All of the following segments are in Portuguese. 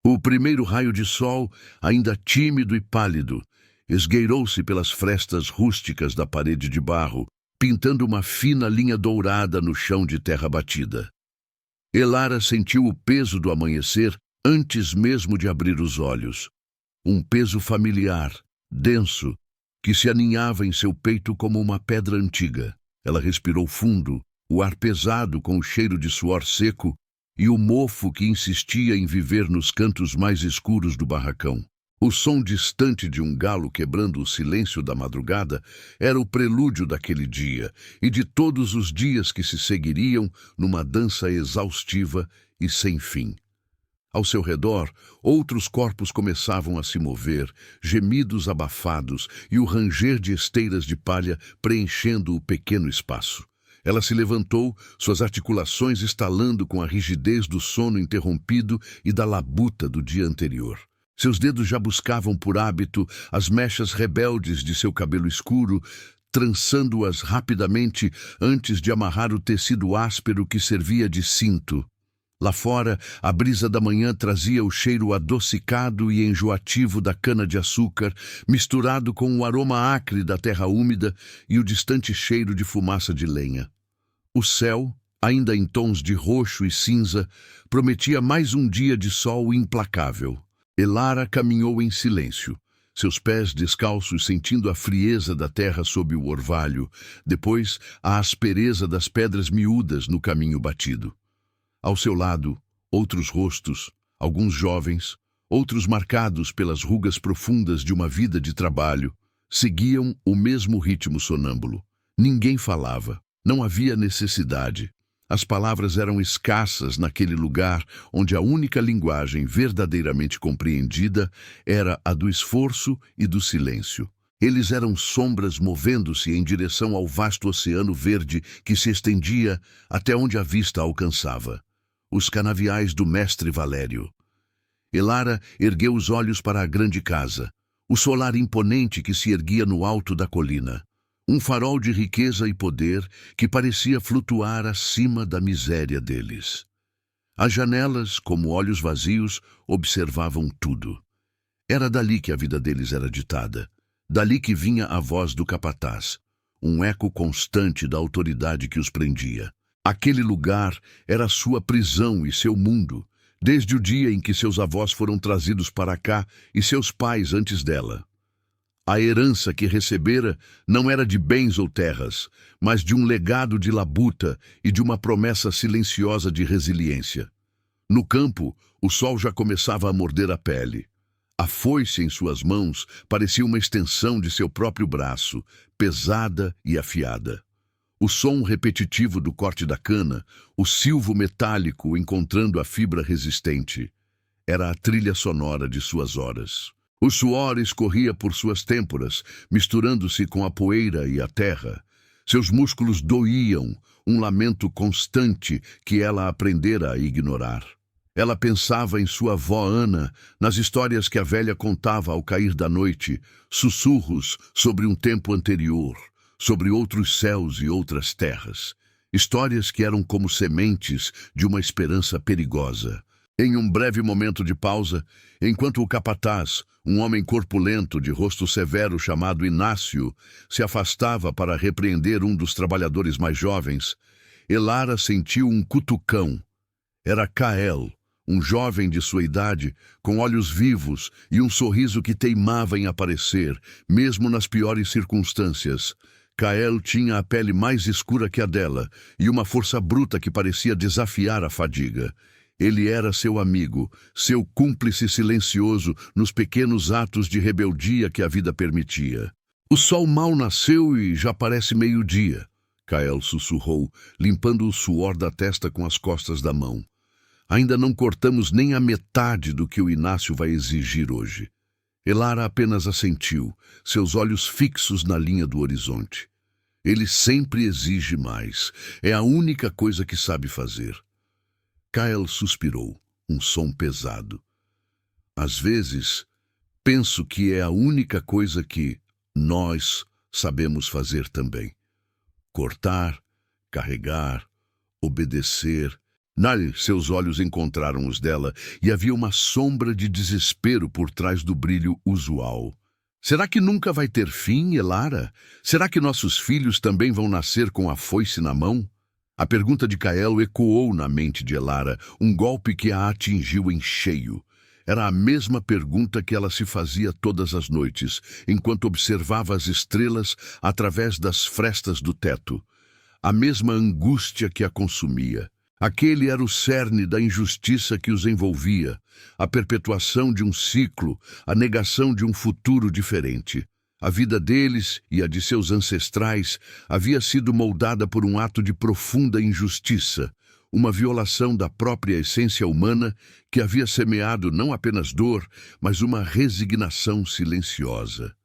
O primeiro raio de sol, ainda tímido e pálido, esgueirou-se pelas frestas rústicas da parede de barro, pintando uma fina linha dourada no chão de terra batida. Elara sentiu o peso do amanhecer antes mesmo de abrir os olhos. Um peso familiar, denso, que se aninhava em seu peito como uma pedra antiga. Ela respirou fundo, o ar pesado com o cheiro de suor seco e o mofo que insistia em viver nos cantos mais escuros do barracão. O som distante de um galo quebrando o silêncio da madrugada era o prelúdio daquele dia e de todos os dias que se seguiriam numa dança exaustiva e sem fim. Ao seu redor, outros corpos começavam a se mover, gemidos abafados e o ranger de esteiras de palha preenchendo o pequeno espaço. Ela se levantou, suas articulações estalando com a rigidez do sono interrompido e da labuta do dia anterior. Seus dedos já buscavam por hábito as mechas rebeldes de seu cabelo escuro, trançando-as rapidamente antes de amarrar o tecido áspero que servia de cinto. Lá fora, a brisa da manhã trazia o cheiro adocicado e enjoativo da cana-de-açúcar, misturado com o aroma acre da terra úmida e o distante cheiro de fumaça de lenha. O céu, ainda em tons de roxo e cinza, prometia mais um dia de sol implacável. Elara caminhou em silêncio, seus pés descalços sentindo a frieza da terra sob o orvalho, depois a aspereza das pedras miúdas no caminho batido. Ao seu lado, outros rostos, alguns jovens, outros marcados pelas rugas profundas de uma vida de trabalho, seguiam o mesmo ritmo sonâmbulo. Ninguém falava, não havia necessidade. As palavras eram escassas naquele lugar onde a única linguagem verdadeiramente compreendida era a do esforço e do silêncio. Eles eram sombras movendo-se em direção ao vasto oceano verde que se estendia até onde a vista alcançava. Os canaviais do mestre Valério. Elara ergueu os olhos para a grande casa, o solar imponente que se erguia no alto da colina. Um farol de riqueza e poder que parecia flutuar acima da miséria deles. As janelas, como olhos vazios, observavam tudo. Era dali que a vida deles era ditada. Dali que vinha a voz do capataz, um eco constante da autoridade que os prendia. Aquele lugar era sua prisão e seu mundo, desde o dia em que seus avós foram trazidos para cá e seus pais antes dela. A herança que recebera não era de bens ou terras, mas de um legado de labuta e de uma promessa silenciosa de resiliência. No campo, o sol já começava a morder a pele. A foice em suas mãos parecia uma extensão de seu próprio braço, pesada e afiada. O som repetitivo do corte da cana, o silvo metálico encontrando a fibra resistente, era a trilha sonora de suas horas. O suor escorria por suas têmporas, misturando-se com a poeira e a terra. Seus músculos doíam, um lamento constante que ela aprendera a ignorar. Ela pensava em sua avó Ana, nas histórias que a velha contava ao cair da noite, sussurros sobre um tempo anterior, sobre outros céus e outras terras. Histórias que eram como sementes de uma esperança perigosa. Em um breve momento de pausa, enquanto o capataz, um homem corpulento de rosto severo chamado Inácio, se afastava para repreender um dos trabalhadores mais jovens, Elara sentiu um cutucão. Era Kael, um jovem de sua idade, com olhos vivos e um sorriso que teimava em aparecer, mesmo nas piores circunstâncias. Kael tinha a pele mais escura que a dela e uma força bruta que parecia desafiar a fadiga. Ele era seu amigo, seu cúmplice silencioso nos pequenos atos de rebeldia que a vida permitia. O sol mal nasceu e já parece meio-dia, Kael sussurrou, limpando o suor da testa com as costas da mão. Ainda não cortamos nem a metade do que o Inácio vai exigir hoje. Elara apenas assentiu, seus olhos fixos na linha do horizonte. Ele sempre exige mais. É a única coisa que sabe fazer. Kael suspirou, um som pesado. Às vezes, penso que é a única coisa que nós sabemos fazer também. Cortar, carregar, obedecer, Nali, seus olhos encontraram os dela e havia uma sombra de desespero por trás do brilho usual. Será que nunca vai ter fim, Elara? Será que nossos filhos também vão nascer com a foice na mão? A pergunta de Kaelo ecoou na mente de Elara, um golpe que a atingiu em cheio. Era a mesma pergunta que ela se fazia todas as noites, enquanto observava as estrelas através das frestas do teto. A mesma angústia que a consumia. Aquele era o cerne da injustiça que os envolvia, a perpetuação de um ciclo, a negação de um futuro diferente. A vida deles e a de seus ancestrais havia sido moldada por um ato de profunda injustiça, uma violação da própria essência humana que havia semeado não apenas dor, mas uma resignação silenciosa.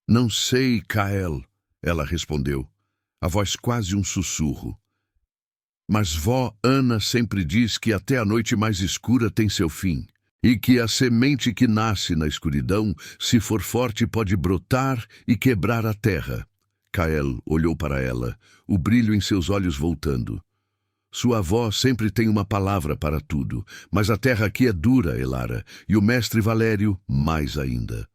"Não sei, Kael", ela respondeu, a voz quase um sussurro. "Mas vó Ana sempre diz que até a noite mais escura tem seu fim, e que a semente que nasce na escuridão, se for forte, pode brotar e quebrar a terra." Kael olhou para ela, o brilho em seus olhos voltando. "Sua avó sempre tem uma palavra para tudo, mas a terra aqui é dura, Elara, e o mestre Valério mais ainda."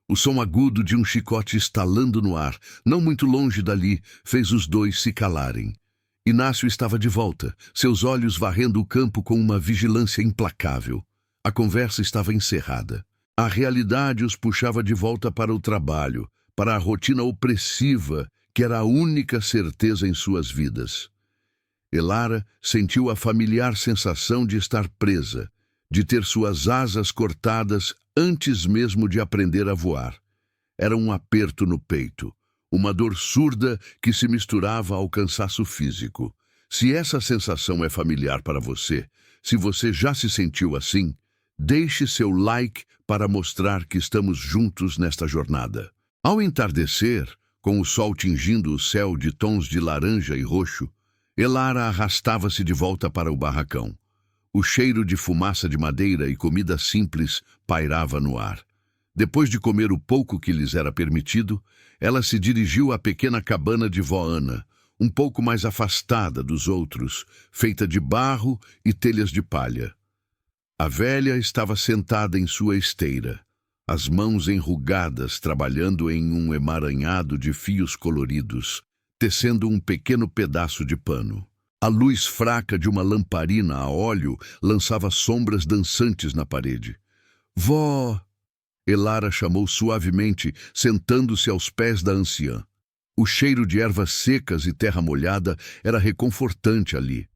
O som agudo de um chicote estalando no ar, não muito longe dali, fez os dois se calarem. Inácio estava de volta, seus olhos varrendo o campo com uma vigilância implacável. A conversa estava encerrada. A realidade os puxava de volta para o trabalho, para a rotina opressiva, que era a única certeza em suas vidas. Elara sentiu a familiar sensação de estar presa, de ter suas asas cortadas antes mesmo de aprender a voar. Era um aperto no peito, uma dor surda que se misturava ao cansaço físico. Se essa sensação é familiar para você, se você já se sentiu assim, deixe seu like para mostrar que estamos juntos nesta jornada. Ao entardecer, com o sol tingindo o céu de tons de laranja e roxo, Elara arrastava-se de volta para o barracão. O cheiro de fumaça de madeira e comida simples pairava no ar. Depois de comer o pouco que lhes era permitido, ela se dirigiu à pequena cabana de vó Ana, um pouco mais afastada dos outros, feita de barro e telhas de palha. A velha estava sentada em sua esteira, as mãos enrugadas trabalhando em um emaranhado de fios coloridos, tecendo um pequeno pedaço de pano. A luz fraca de uma lamparina a óleo lançava sombras dançantes na parede. "Vó!" Elara chamou suavemente, sentando-se aos pés da anciã. O cheiro de ervas secas e terra molhada era reconfortante ali.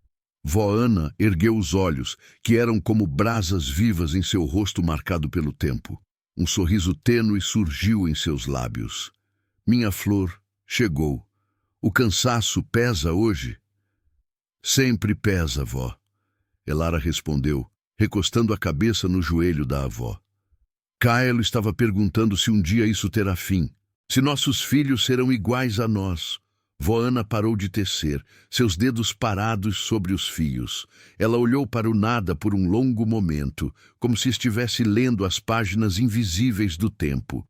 Vó Ana ergueu os olhos, que eram como brasas vivas em seu rosto marcado pelo tempo. Um sorriso tênue surgiu em seus lábios. "Minha flor, chegou. O cansaço pesa hoje?" "Sempre pesa, vó", Elara respondeu, recostando a cabeça no joelho da avó. Kaelo estava perguntando se um dia isso terá fim, se nossos filhos serão iguais a nós. Vó Ana parou de tecer, seus dedos parados sobre os fios. Ela olhou para o nada por um longo momento, como se estivesse lendo as páginas invisíveis do tempo.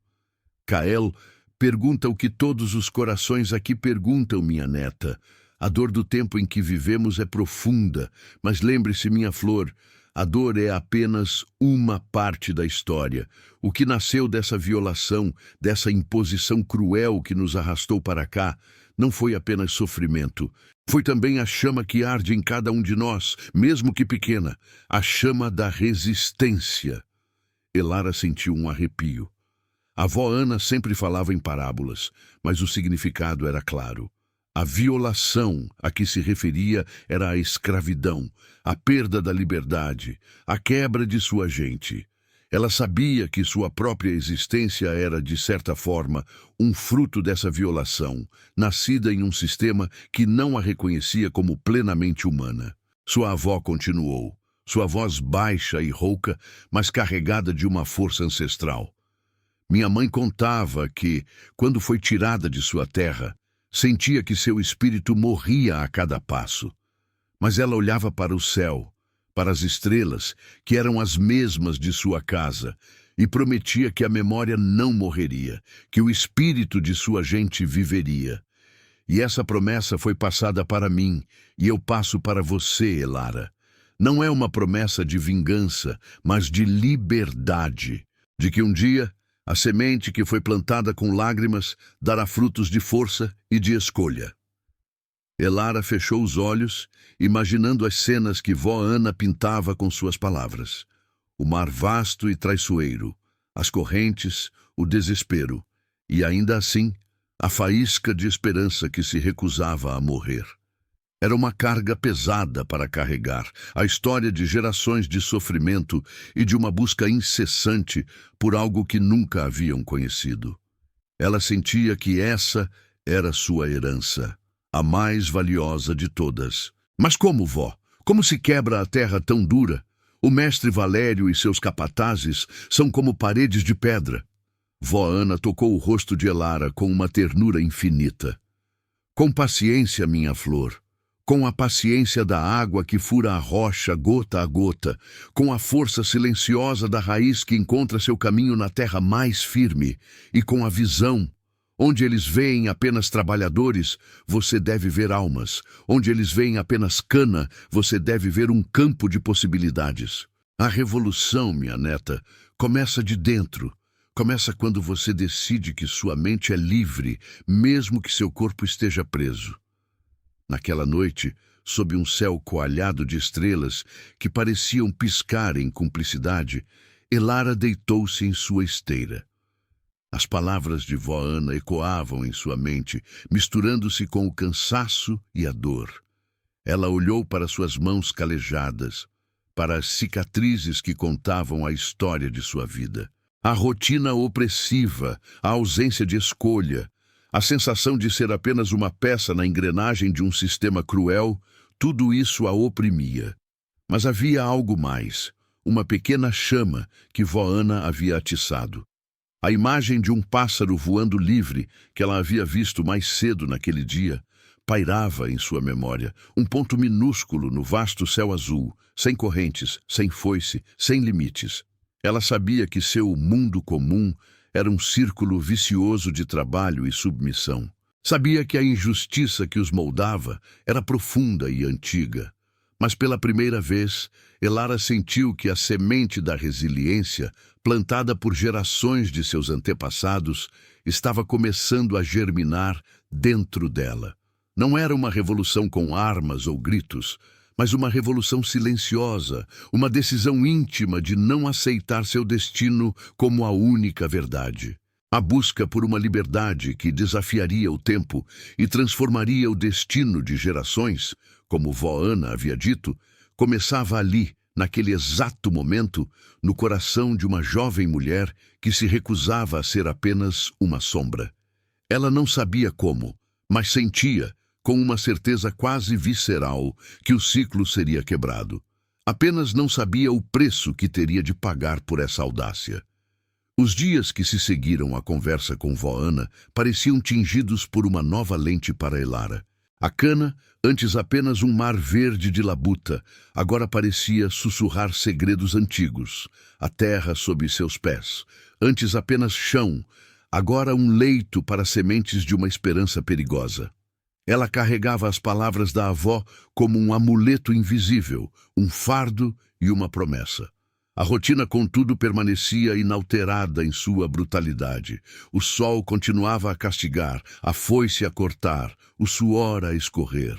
"Kael, pergunta o que todos os corações aqui perguntam, minha neta. A dor do tempo em que vivemos é profunda, mas lembre-se, minha flor, a dor é apenas uma parte da história. O que nasceu dessa violação, dessa imposição cruel que nos arrastou para cá, não foi apenas sofrimento. Foi também a chama que arde em cada um de nós, mesmo que pequena, a chama da resistência." Elara sentiu um arrepio. A avó Ana sempre falava em parábolas, mas o significado era claro. A violação a que se referia era a escravidão, a perda da liberdade, a quebra de sua gente. Ela sabia que sua própria existência era, de certa forma, um fruto dessa violação, nascida em um sistema que não a reconhecia como plenamente humana. Sua avó continuou, sua voz baixa e rouca, mas carregada de uma força ancestral. "Minha mãe contava que, quando foi tirada de sua terra, sentia que seu espírito morria a cada passo. Mas ela olhava para o céu, para as estrelas, que eram as mesmas de sua casa, e prometia que a memória não morreria, que o espírito de sua gente viveria. E essa promessa foi passada para mim, e eu passo para você, Elara. Não é uma promessa de vingança, mas de liberdade, de que um dia a semente que foi plantada com lágrimas dará frutos de força e de escolha. Elara fechou os olhos, imaginando as cenas que vó Ana pintava com suas palavras. O mar vasto e traiçoeiro, as correntes, o desespero, e ainda assim, a faísca de esperança que se recusava a morrer. Era uma carga pesada para carregar, a história de gerações de sofrimento e de uma busca incessante por algo que nunca haviam conhecido. Ela sentia que essa era sua herança, a mais valiosa de todas. Mas como, vó? Como se quebra a terra tão dura? O mestre Valério e seus capatazes são como paredes de pedra. Vó Ana tocou o rosto de Elara com uma ternura infinita. Com paciência, minha flor. Com a paciência da água que fura a rocha gota a gota, com a força silenciosa da raiz que encontra seu caminho na terra mais firme, e com a visão. Onde eles veem apenas trabalhadores, você deve ver almas. Onde eles veem apenas cana, você deve ver um campo de possibilidades. A revolução, minha neta, começa de dentro. Começa quando você decide que sua mente é livre, mesmo que seu corpo esteja preso. Naquela noite, sob um céu coalhado de estrelas que pareciam piscar em cumplicidade, Elara deitou-se em sua esteira. As palavras de vó Ana ecoavam em sua mente, misturando-se com o cansaço e a dor. Ela olhou para suas mãos calejadas, para as cicatrizes que contavam a história de sua vida. A rotina opressiva, a ausência de escolha, a sensação de ser apenas uma peça na engrenagem de um sistema cruel, tudo isso a oprimia. Mas havia algo mais, uma pequena chama que vó Ana havia atiçado. A imagem de um pássaro voando livre, que ela havia visto mais cedo naquele dia, pairava em sua memória, um ponto minúsculo no vasto céu azul, sem correntes, sem foice, sem limites. Ela sabia que seu mundo comum era um círculo vicioso de trabalho e submissão. Sabia que a injustiça que os moldava era profunda e antiga. Mas pela primeira vez, Elara sentiu que a semente da resiliência, plantada por gerações de seus antepassados, estava começando a germinar dentro dela. Não era uma revolução com armas ou gritos, mas uma revolução silenciosa, uma decisão íntima de não aceitar seu destino como a única verdade. A busca por uma liberdade que desafiaria o tempo e transformaria o destino de gerações, como vó Ana havia dito, começava ali, naquele exato momento, no coração de uma jovem mulher que se recusava a ser apenas uma sombra. Ela não sabia como, mas sentia, com uma certeza quase visceral, que o ciclo seria quebrado. Apenas não sabia o preço que teria de pagar por essa audácia. Os dias que se seguiram à conversa com vó Ana pareciam tingidos por uma nova lente para Elara. A cana, antes apenas um mar verde de labuta, agora parecia sussurrar segredos antigos. A terra sob seus pés, antes apenas chão, agora um leito para sementes de uma esperança perigosa. Ela carregava as palavras da avó como um amuleto invisível, um fardo e uma promessa. A rotina, contudo, permanecia inalterada em sua brutalidade. O sol continuava a castigar, a foice a cortar, o suor a escorrer.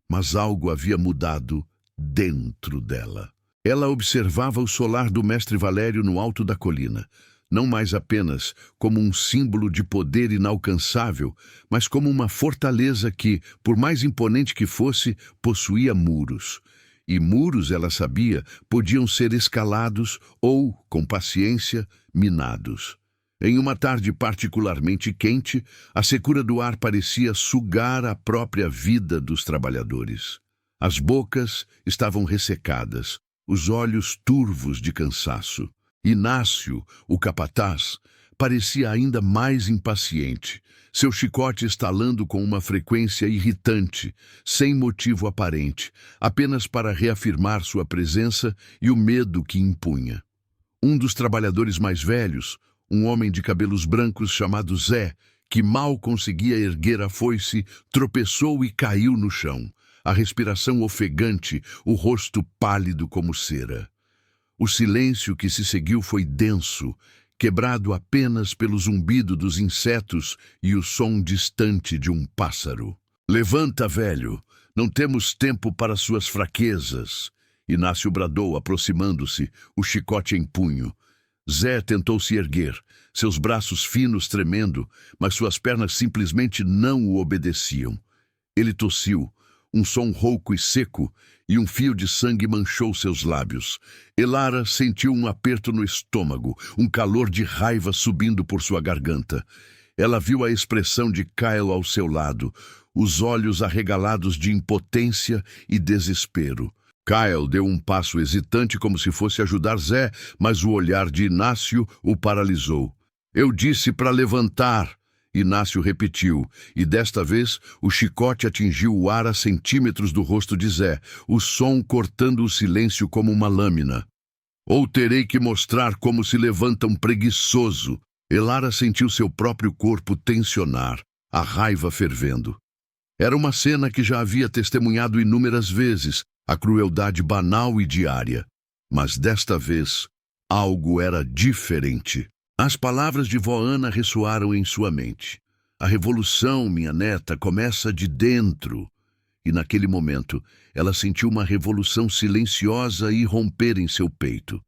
Mas algo havia mudado dentro dela. Ela observava o solar do mestre Valério no alto da colina, não mais apenas como um símbolo de poder inalcançável, mas como uma fortaleza que, por mais imponente que fosse, possuía muros. E muros, ela sabia, podiam ser escalados ou, com paciência, minados. Em uma tarde particularmente quente, a secura do ar parecia sugar a própria vida dos trabalhadores. As bocas estavam ressecadas, os olhos turvos de cansaço. Inácio, o capataz, parecia ainda mais impaciente, seu chicote estalando com uma frequência irritante, sem motivo aparente, apenas para reafirmar sua presença e o medo que impunha. Um dos trabalhadores mais velhos, um homem de cabelos brancos chamado Zé, que mal conseguia erguer a foice, tropeçou e caiu no chão, a respiração ofegante, o rosto pálido como cera. O silêncio que se seguiu foi denso, quebrado apenas pelo zumbido dos insetos e o som distante de um pássaro. "Levanta, velho! Não temos tempo para suas fraquezas!" Inácio bradou, aproximando-se, o chicote em punho. Zé tentou se erguer, seus braços finos tremendo, mas suas pernas simplesmente não o obedeciam. Ele tossiu, um som rouco e seco, e um fio de sangue manchou seus lábios. Elara sentiu um aperto no estômago, um calor de raiva subindo por sua garganta. Ela viu a expressão de Kyle ao seu lado, os olhos arregalados de impotência e desespero. Kyle deu um passo hesitante como se fosse ajudar Zé, mas o olhar de Inácio o paralisou. "Eu disse para levantar!" Inácio repetiu, e desta vez o chicote atingiu o ar a centímetros do rosto de Zé, o som cortando o silêncio como uma lâmina. "Ou terei que mostrar como se levanta um preguiçoso." Elara sentiu seu próprio corpo tensionar, a raiva fervendo. Era uma cena que já havia testemunhado inúmeras vezes, a crueldade banal e diária. Mas desta vez, algo era diferente. As palavras de vó Ana ressoaram em sua mente. "A revolução, minha neta, começa de dentro." E naquele momento, ela sentiu uma revolução silenciosa irromper em seu peito.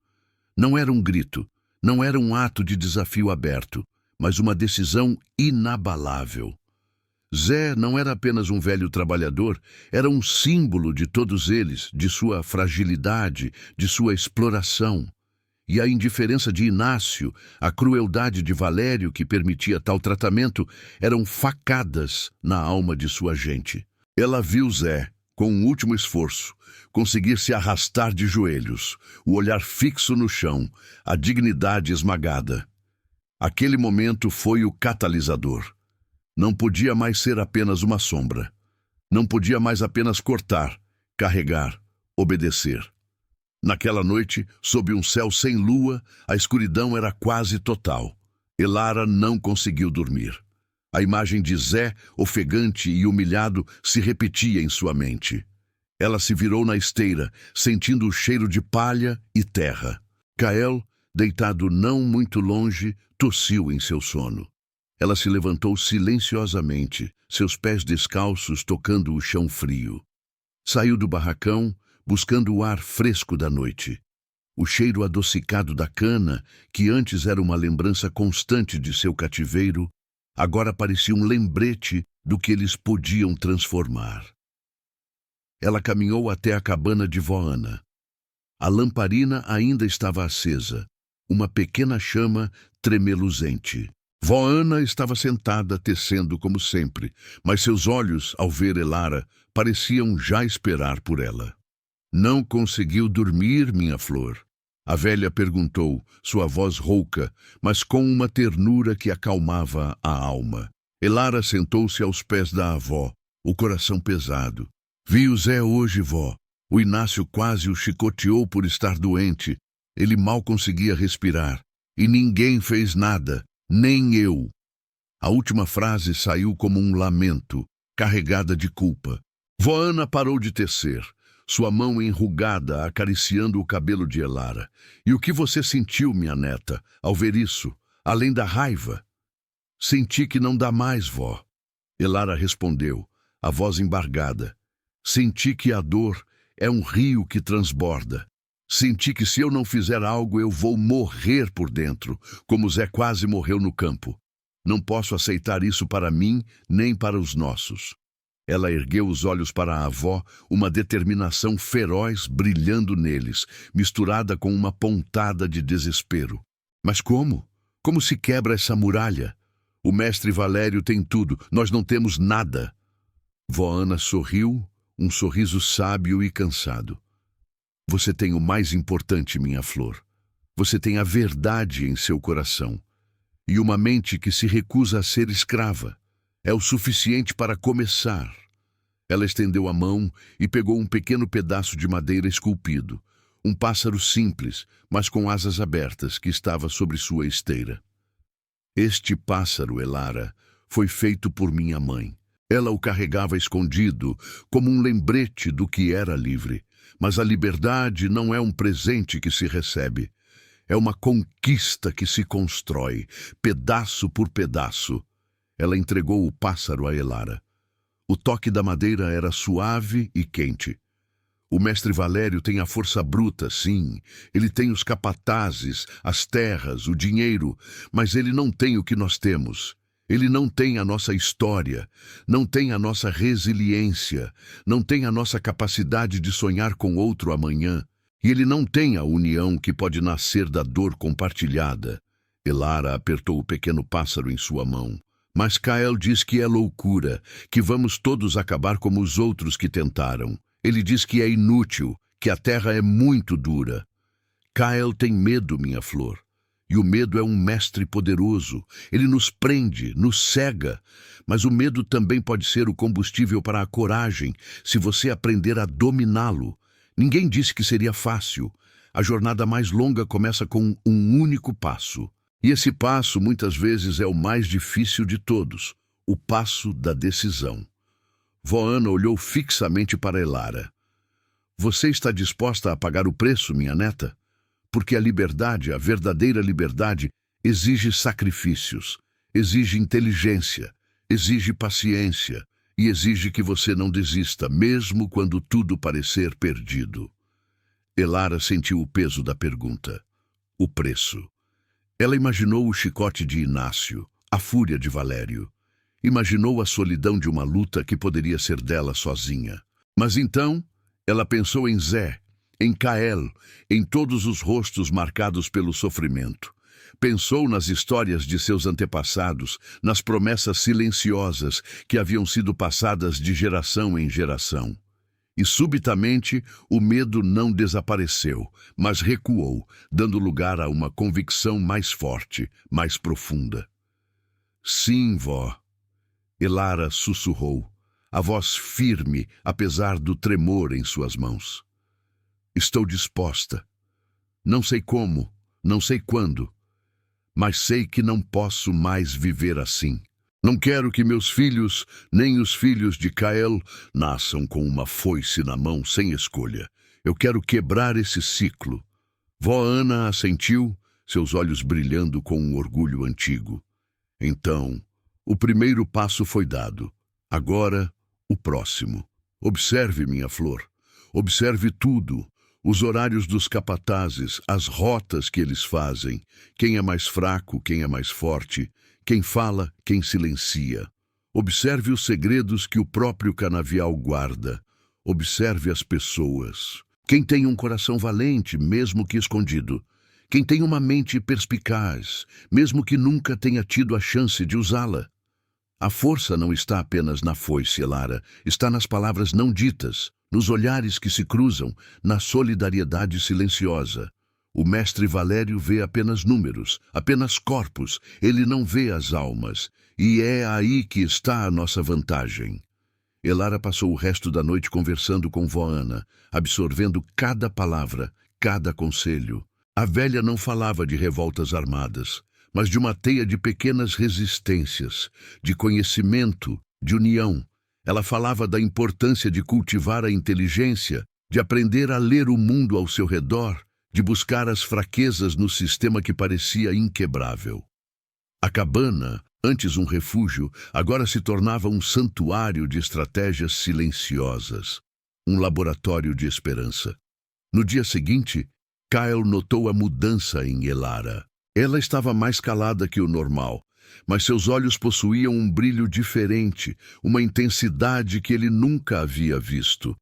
Não era um grito, não era um ato de desafio aberto, mas uma decisão inabalável. Zé não era apenas um velho trabalhador, era um símbolo de todos eles, de sua fragilidade, de sua exploração. E a indiferença de Inácio, a crueldade de Valério que permitia tal tratamento, eram facadas na alma de sua gente. Ela viu Zé, com um último esforço, conseguir se arrastar de joelhos, o olhar fixo no chão, a dignidade esmagada. Aquele momento foi o catalisador. Não podia mais ser apenas uma sombra. Não podia mais apenas cortar, carregar, obedecer. Naquela noite, sob um céu sem lua, a escuridão era quase total. Elara não conseguiu dormir. A imagem de Zé, ofegante e humilhado, se repetia em sua mente. Ela se virou na esteira, sentindo o cheiro de palha e terra. Kael, deitado não muito longe, tossiu em seu sono. Ela se levantou silenciosamente, seus pés descalços tocando o chão frio. Saiu do barracão, buscando o ar fresco da noite. O cheiro adocicado da cana, que antes era uma lembrança constante de seu cativeiro, agora parecia um lembrete do que eles podiam transformar. Ela caminhou até a cabana de vó Ana. A lamparina ainda estava acesa, uma pequena chama tremeluzente. Vó Ana estava sentada tecendo como sempre, mas seus olhos, ao ver Elara, pareciam já esperar por ela. "Não conseguiu dormir, minha flor?" A velha perguntou, sua voz rouca, mas com uma ternura que acalmava a alma. Elara sentou-se aos pés da avó, o coração pesado. "Vi o Zé hoje, vó. O Inácio quase o chicoteou por estar doente. Ele mal conseguia respirar. E ninguém fez nada. Nem eu." A última frase saiu como um lamento, carregada de culpa. Vó Ana parou de tecer, sua mão enrugada acariciando o cabelo de Elara. "E o que você sentiu, minha neta, ao ver isso, além da raiva?" "Senti que não dá mais, vó." Elara respondeu, a voz embargada. "Senti que a dor é um rio que transborda. Senti que se eu não fizer algo eu vou morrer por dentro, como Zé quase morreu no campo. Não posso aceitar isso para mim, nem para os nossos." Ela ergueu os olhos para a avó, uma determinação feroz brilhando neles, misturada com uma pontada de desespero. "Mas como? Como se quebra essa muralha? O mestre Valério tem tudo, nós não temos nada." Vó Ana sorriu, um sorriso sábio e cansado. "Você tem o mais importante, minha flor. Você tem a verdade em seu coração. E uma mente que se recusa a ser escrava. É o suficiente para começar." Ela estendeu a mão e pegou um pequeno pedaço de madeira esculpido. Um pássaro simples, mas com asas abertas, que estava sobre sua esteira. "Este pássaro, Elara, foi feito por minha mãe. Ela o carregava escondido, como um lembrete do que era livre. Mas a liberdade não é um presente que se recebe. É uma conquista que se constrói, pedaço por pedaço. Ela entregou o pássaro a Elara. O toque da madeira era suave e quente. O mestre Valério tem a força bruta, sim. Ele tem os capatazes, as terras, o dinheiro, mas ele não tem o que nós temos. Ele não tem a nossa história, não tem a nossa resiliência, não tem a nossa capacidade de sonhar com outro amanhã. E ele não tem a união que pode nascer da dor compartilhada. Elara apertou o pequeno pássaro em sua mão. Mas Kael diz que é loucura, que vamos todos acabar como os outros que tentaram. Ele diz que é inútil, que a terra é muito dura. Kael tem medo, minha flor. E o medo é um mestre poderoso. Ele nos prende, nos cega. Mas o medo também pode ser o combustível para a coragem, se você aprender a dominá-lo. Ninguém disse que seria fácil. A jornada mais longa começa com um único passo. E esse passo, muitas vezes, é o mais difícil de todos. O passo da decisão. Vó Ana olhou fixamente para Elara. Você está disposta a pagar o preço, minha neta? Porque a liberdade, a verdadeira liberdade, exige sacrifícios, exige inteligência, exige paciência e exige que você não desista, mesmo quando tudo parecer perdido. Elara sentiu o peso da pergunta. O preço. Ela imaginou o chicote de Inácio, a fúria de Valério. Imaginou a solidão de uma luta que poderia ser dela sozinha. Mas então, ela pensou em Zé, em Kael, em todos os rostos marcados pelo sofrimento. Pensou nas histórias de seus antepassados, nas promessas silenciosas que haviam sido passadas de geração em geração. E subitamente o medo não desapareceu, mas recuou, dando lugar a uma convicção mais forte, mais profunda. Sim, vó. Elara sussurrou, a voz firme, apesar do tremor em suas mãos. Estou disposta. Não sei como, não sei quando, mas sei que não posso mais viver assim. Não quero que meus filhos, nem os filhos de Kael, nasçam com uma foice na mão sem escolha. Eu quero quebrar esse ciclo. Vó Ana assentiu, seus olhos brilhando com um orgulho antigo. Então, o primeiro passo foi dado. Agora, o próximo. Observe, minha flor. Observe tudo. Os horários dos capatazes, as rotas que eles fazem. Quem é mais fraco, quem é mais forte. Quem fala, quem silencia. Observe os segredos que o próprio canavial guarda. Observe as pessoas. Quem tem um coração valente, mesmo que escondido. Quem tem uma mente perspicaz, mesmo que nunca tenha tido a chance de usá-la. A força não está apenas na foice, Elara. Está nas palavras não ditas, nos olhares que se cruzam, na solidariedade silenciosa. O mestre Valério vê apenas números, apenas corpos. Ele não vê as almas. E é aí que está a nossa vantagem. Elara passou o resto da noite conversando com vó Ana, absorvendo cada palavra, cada conselho. A velha não falava de revoltas armadas, mas de uma teia de pequenas resistências, de conhecimento, de união. Ela falava da importância de cultivar a inteligência, de aprender a ler o mundo ao seu redor, de buscar as fraquezas no sistema que parecia inquebrável. A cabana, antes um refúgio, agora se tornava um santuário de estratégias silenciosas, um laboratório de esperança. No dia seguinte, Kael notou a mudança em Elara. Ela estava mais calada que o normal, mas seus olhos possuíam um brilho diferente, uma intensidade que ele nunca havia visto.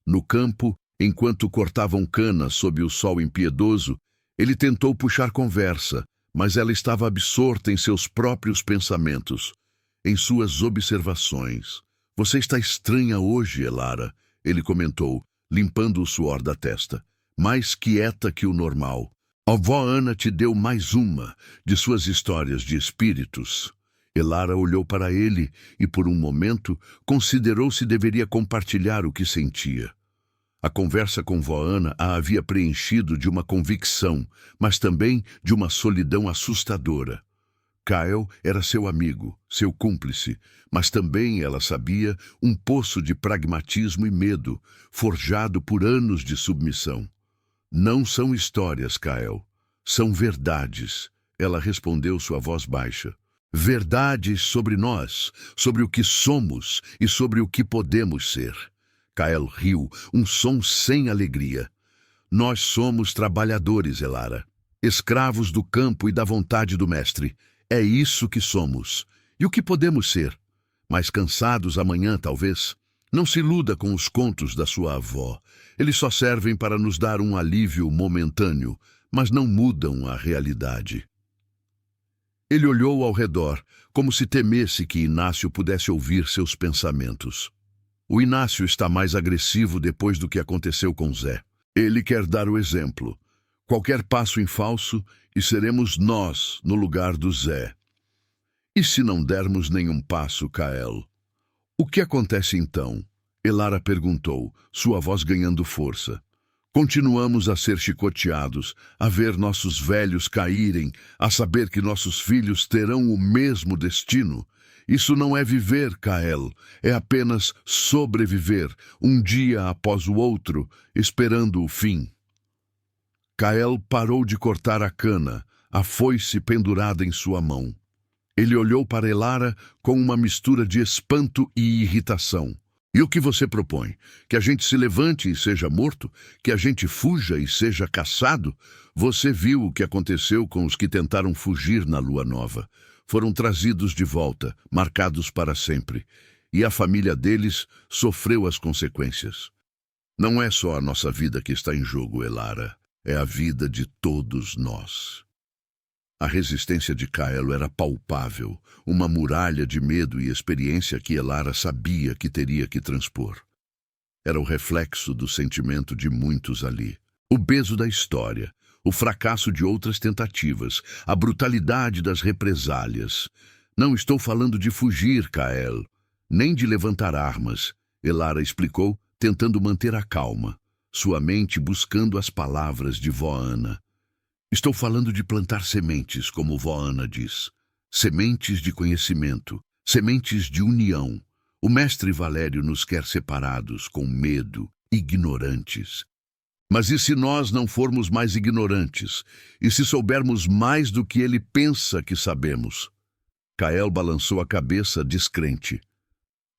No campo, enquanto cortavam cana sob o sol impiedoso, ele tentou puxar conversa, mas ela estava absorta em seus próprios pensamentos, em suas observações. Você está estranha hoje, Elara, ele comentou, limpando o suor da testa, mais quieta que o normal. A vó Ana te deu mais uma de suas histórias de espíritos. Elara olhou para ele e, por um momento, considerou se deveria compartilhar o que sentia. A conversa com vó Ana a havia preenchido de uma convicção, mas também de uma solidão assustadora. Kyle era seu amigo, seu cúmplice, mas também, ela sabia, um poço de pragmatismo e medo, forjado por anos de submissão. Não são histórias, Kyle. São verdades, ela respondeu, sua voz baixa. Verdades sobre nós, sobre o que somos e sobre o que podemos ser. Kyle riu, um som sem alegria. Nós somos trabalhadores, Elara. Escravos do campo e da vontade do mestre. É isso que somos. E o que podemos ser? Mais cansados amanhã, talvez? Não se iluda com os contos da sua avó. Eles só servem para nos dar um alívio momentâneo, mas não mudam a realidade. Ele olhou ao redor, como se temesse que Inácio pudesse ouvir seus pensamentos. O Inácio está mais agressivo depois do que aconteceu com Zé. Ele quer dar o exemplo. Qualquer passo em falso e seremos nós no lugar do Zé. E se não dermos nenhum passo, Kael? O que acontece então? Elara perguntou, sua voz ganhando força. Continuamos a ser chicoteados, a ver nossos velhos caírem, a saber que nossos filhos terão o mesmo destino. Isso não é viver, Kael, é apenas sobreviver, um dia após o outro, esperando o fim. Kael parou de cortar a cana, a foice pendurada em sua mão. Ele olhou para Elara com uma mistura de espanto e irritação. E o que você propõe? Que a gente se levante e seja morto? Que a gente fuja e seja caçado? Você viu o que aconteceu com os que tentaram fugir na Lua Nova. Foram trazidos de volta, marcados para sempre. E a família deles sofreu as consequências. Não é só a nossa vida que está em jogo, Elara. É a vida de todos nós. A resistência de Kaelo era palpável, uma muralha de medo e experiência que Elara sabia que teria que transpor. Era o reflexo do sentimento de muitos ali. O peso da história, o fracasso de outras tentativas, a brutalidade das represálias. Não estou falando de fugir, Kael, nem de levantar armas, Elara explicou, tentando manter a calma, sua mente buscando as palavras de vó Ana. Estou falando de plantar sementes, como vó Ana diz. Sementes de conhecimento, sementes de união. O mestre Valério nos quer separados, com medo, ignorantes. Mas e se nós não formos mais ignorantes? E se soubermos mais do que ele pensa que sabemos? Kael balançou a cabeça, descrente.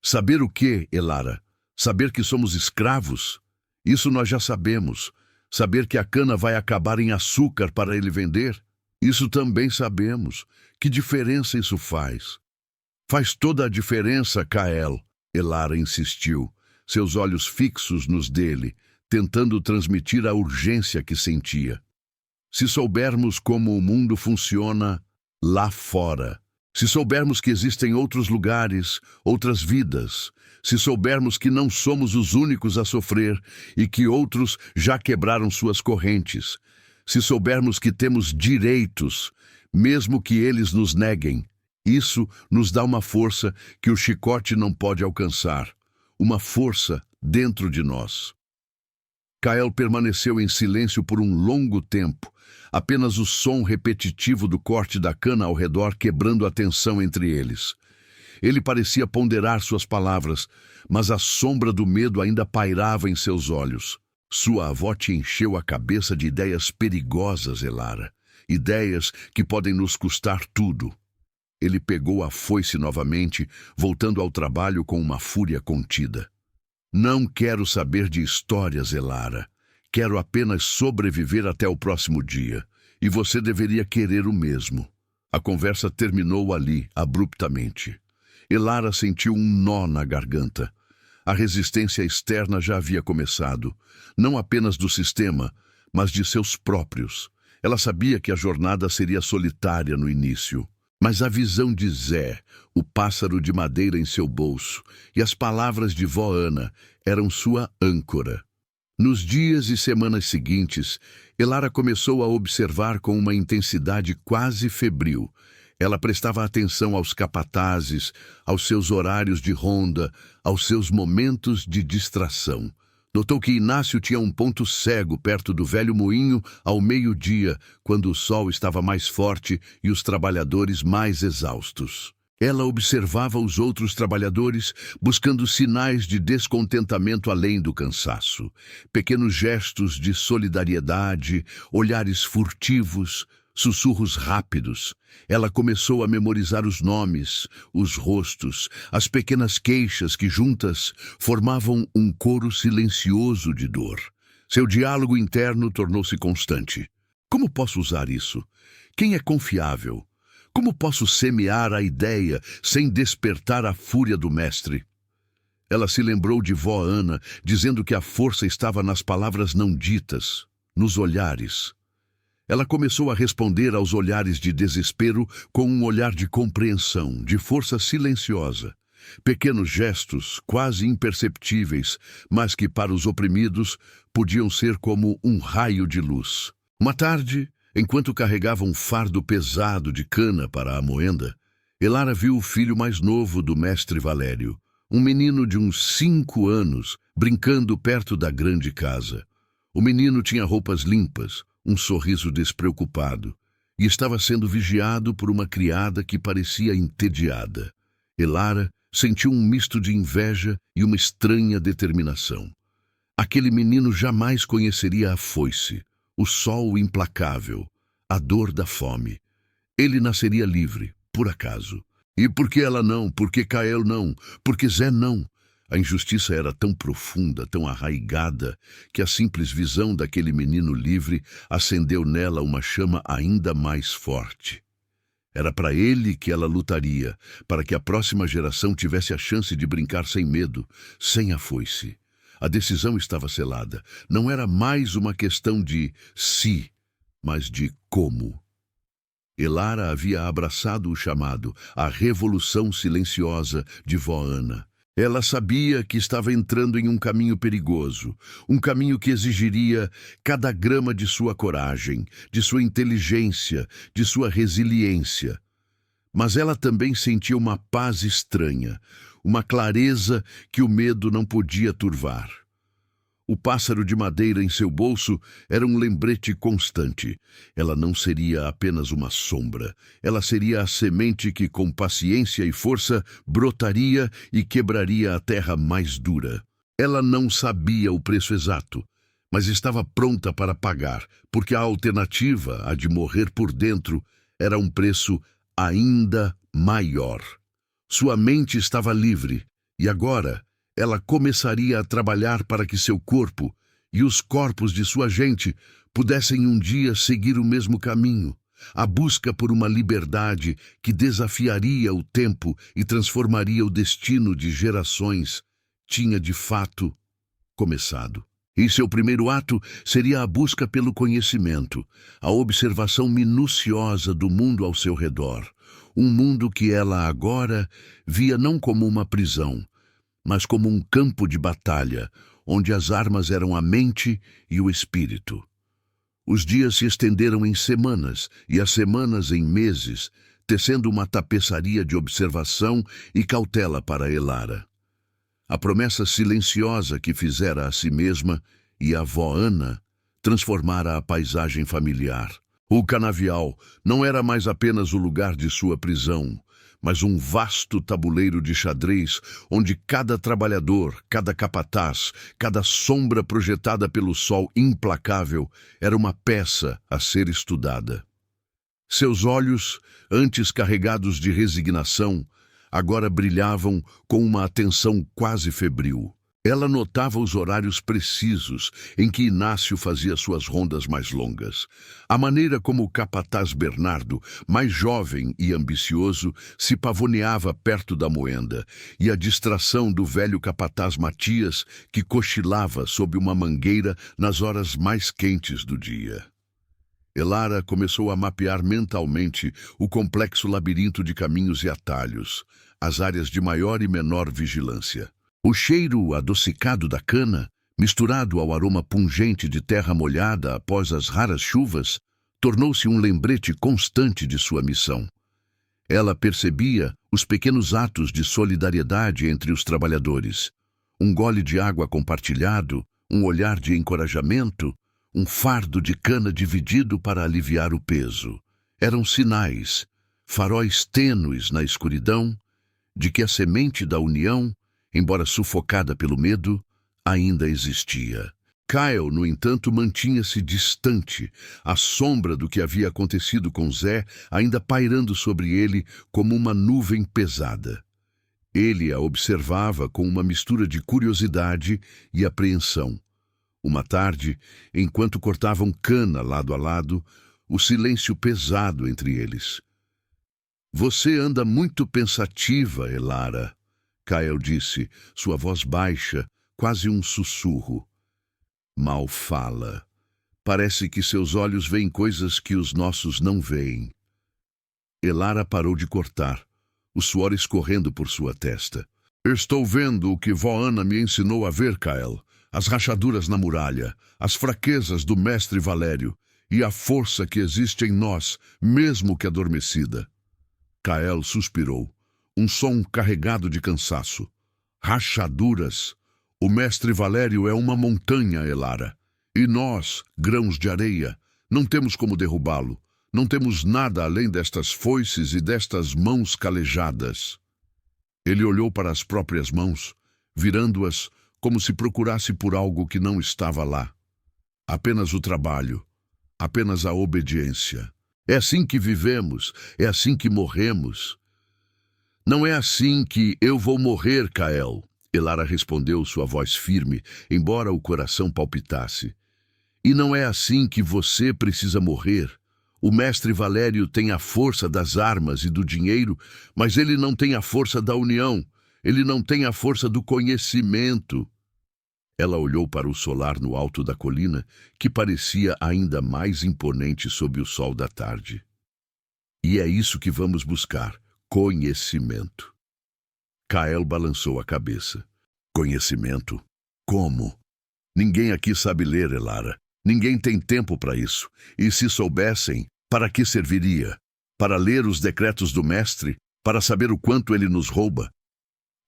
Saber o quê, Elara? Saber que somos escravos? Isso nós já sabemos. Saber que a cana vai acabar em açúcar para ele vender? Isso também sabemos. Que diferença isso faz? Faz toda a diferença, Kael, Elara insistiu, seus olhos fixos nos dele, tentando transmitir a urgência que sentia. Se soubermos como o mundo funciona lá fora, se soubermos que existem outros lugares, outras vidas, se soubermos que não somos os únicos a sofrer e que outros já quebraram suas correntes, se soubermos que temos direitos, mesmo que eles nos neguem, isso nos dá uma força que o chicote não pode alcançar, uma força dentro de nós. Kael permaneceu em silêncio por um longo tempo, apenas o som repetitivo do corte da cana ao redor quebrando a tensão entre eles. Ele parecia ponderar suas palavras, mas a sombra do medo ainda pairava em seus olhos. Sua avó te encheu a cabeça de ideias perigosas, Elara. Ideias que podem nos custar tudo. Ele pegou a foice novamente, voltando ao trabalho com uma fúria contida. Não quero saber de histórias, Elara. Quero apenas sobreviver até o próximo dia. E você deveria querer o mesmo. A conversa terminou ali, abruptamente. Elara sentiu um nó na garganta. A resistência externa já havia começado, não apenas do sistema, mas de seus próprios. Ela sabia que a jornada seria solitária no início, mas a visão de Zé, o pássaro de madeira em seu bolso, e as palavras de vó Ana eram sua âncora. Nos dias e semanas seguintes, Elara começou a observar com uma intensidade quase febril. Ela prestava atenção aos capatazes, aos seus horários de ronda, aos seus momentos de distração. Notou que Inácio tinha um ponto cego perto do velho moinho ao meio-dia, quando o sol estava mais forte e os trabalhadores mais exaustos. Ela observava os outros trabalhadores, buscando sinais de descontentamento além do cansaço. Pequenos gestos de solidariedade, olhares furtivos, sussurros rápidos. Ela começou a memorizar os nomes, os rostos, as pequenas queixas que juntas formavam um coro silencioso de dor. Seu diálogo interno tornou-se constante. Como posso usar isso? Quem é confiável? Como posso semear a ideia sem despertar a fúria do mestre? Ela se lembrou de vó Ana, dizendo que a força estava nas palavras não ditas, nos olhares. Ela começou a responder aos olhares de desespero com um olhar de compreensão, de força silenciosa. Pequenos gestos, quase imperceptíveis, mas que para os oprimidos podiam ser como um raio de luz. Uma tarde, enquanto carregava um fardo pesado de cana para a moenda, Elara viu o filho mais novo do mestre Valério, um menino de uns 5 anos, brincando perto da grande casa. O menino tinha roupas limpas, um sorriso despreocupado, e estava sendo vigiado por uma criada que parecia entediada. Elara sentiu um misto de inveja e uma estranha determinação. Aquele menino jamais conheceria a foice, o sol implacável, a dor da fome. Ele nasceria livre, por acaso. E por que ela não? Por que Cael não? Por que Zé não? A injustiça era tão profunda, tão arraigada, que a simples visão daquele menino livre acendeu nela uma chama ainda mais forte. Era para ele que ela lutaria, para que a próxima geração tivesse a chance de brincar sem medo, sem a foice. A decisão estava selada. Não era mais uma questão de se, mas de como. Elara havia abraçado o chamado, a revolução silenciosa de vó Ana. Ela sabia que estava entrando em um caminho perigoso, um caminho que exigiria cada grama de sua coragem, de sua inteligência, de sua resiliência. Mas ela também sentia uma paz estranha, uma clareza que o medo não podia turvar. O pássaro de madeira em seu bolso era um lembrete constante. Ela não seria apenas uma sombra. Ela seria a semente que, com paciência e força, brotaria e quebraria a terra mais dura. Ela não sabia o preço exato, mas estava pronta para pagar, porque a alternativa, a de morrer por dentro, era um preço ainda maior. Sua mente estava livre, e agora ela começaria a trabalhar para que seu corpo e os corpos de sua gente pudessem um dia seguir o mesmo caminho. A busca por uma liberdade que desafiaria o tempo e transformaria o destino de gerações tinha de fato começado. E seu primeiro ato seria a busca pelo conhecimento, a observação minuciosa do mundo ao seu redor. Um mundo que ela agora via não como uma prisão, mas como um campo de batalha, onde as armas eram a mente e o espírito. Os dias se estenderam em semanas, e as semanas em meses, tecendo uma tapeçaria de observação e cautela para Elara. A promessa silenciosa que fizera a si mesma e a avó Ana transformara a paisagem familiar. O canavial não era mais apenas o lugar de sua prisão, mas um vasto tabuleiro de xadrez onde cada trabalhador, cada capataz, cada sombra projetada pelo sol implacável era uma peça a ser estudada. Seus olhos, antes carregados de resignação, agora brilhavam com uma atenção quase febril. Ela notava os horários precisos em que Inácio fazia suas rondas mais longas. A maneira como o capataz Bernardo, mais jovem e ambicioso, se pavoneava perto da moenda, e a distração do velho capataz Matias, que cochilava sob uma mangueira nas horas mais quentes do dia. Elara começou a mapear mentalmente o complexo labirinto de caminhos e atalhos, as áreas de maior e menor vigilância. O cheiro adocicado da cana, misturado ao aroma pungente de terra molhada após as raras chuvas, tornou-se um lembrete constante de sua missão. Ela percebia os pequenos atos de solidariedade entre os trabalhadores. Um gole de água compartilhado, um olhar de encorajamento, um fardo de cana dividido para aliviar o peso. Eram sinais, faróis tênues na escuridão, de que a semente da união, embora sufocada pelo medo, ainda existia. Kyle, no entanto, mantinha-se distante, a sombra do que havia acontecido com Zé ainda pairando sobre ele como uma nuvem pesada. Ele a observava com uma mistura de curiosidade e apreensão. Uma tarde, enquanto cortavam cana lado a lado, o silêncio pesado entre eles. "Você anda muito pensativa, Elara", Kyle disse, sua voz baixa, quase um sussurro. "Mal fala. Parece que seus olhos veem coisas que os nossos não veem." Elara parou de cortar, o suor escorrendo por sua testa. "Estou vendo o que vó Ana me ensinou a ver, Kyle. As rachaduras na muralha, as fraquezas do mestre Valério e a força que existe em nós, mesmo que adormecida." Kyle suspirou, um som carregado de cansaço. "Rachaduras. O mestre Valério é uma montanha, Elara. E nós, grãos de areia, não temos como derrubá-lo. Não temos nada além destas foices e destas mãos calejadas." Ele olhou para as próprias mãos, virando-as como se procurasse por algo que não estava lá. Apenas o trabalho, apenas a obediência. "É assim que vivemos, é assim que morremos." "Não é assim que eu vou morrer, Kyle", Elara respondeu, sua voz firme, embora o coração palpitasse. "E não é assim que você precisa morrer. O mestre Valério tem a força das armas e do dinheiro, mas ele não tem a força da união. Ele não tem a força do conhecimento." Ela olhou para o solar no alto da colina, que parecia ainda mais imponente sob o sol da tarde. "E é isso que vamos buscar, conhecimento." Kyle balançou a cabeça. "Conhecimento? Como? Ninguém aqui sabe ler, Elara. Ninguém tem tempo para isso. E se soubessem, para que serviria? Para ler os decretos do mestre? Para saber o quanto ele nos rouba?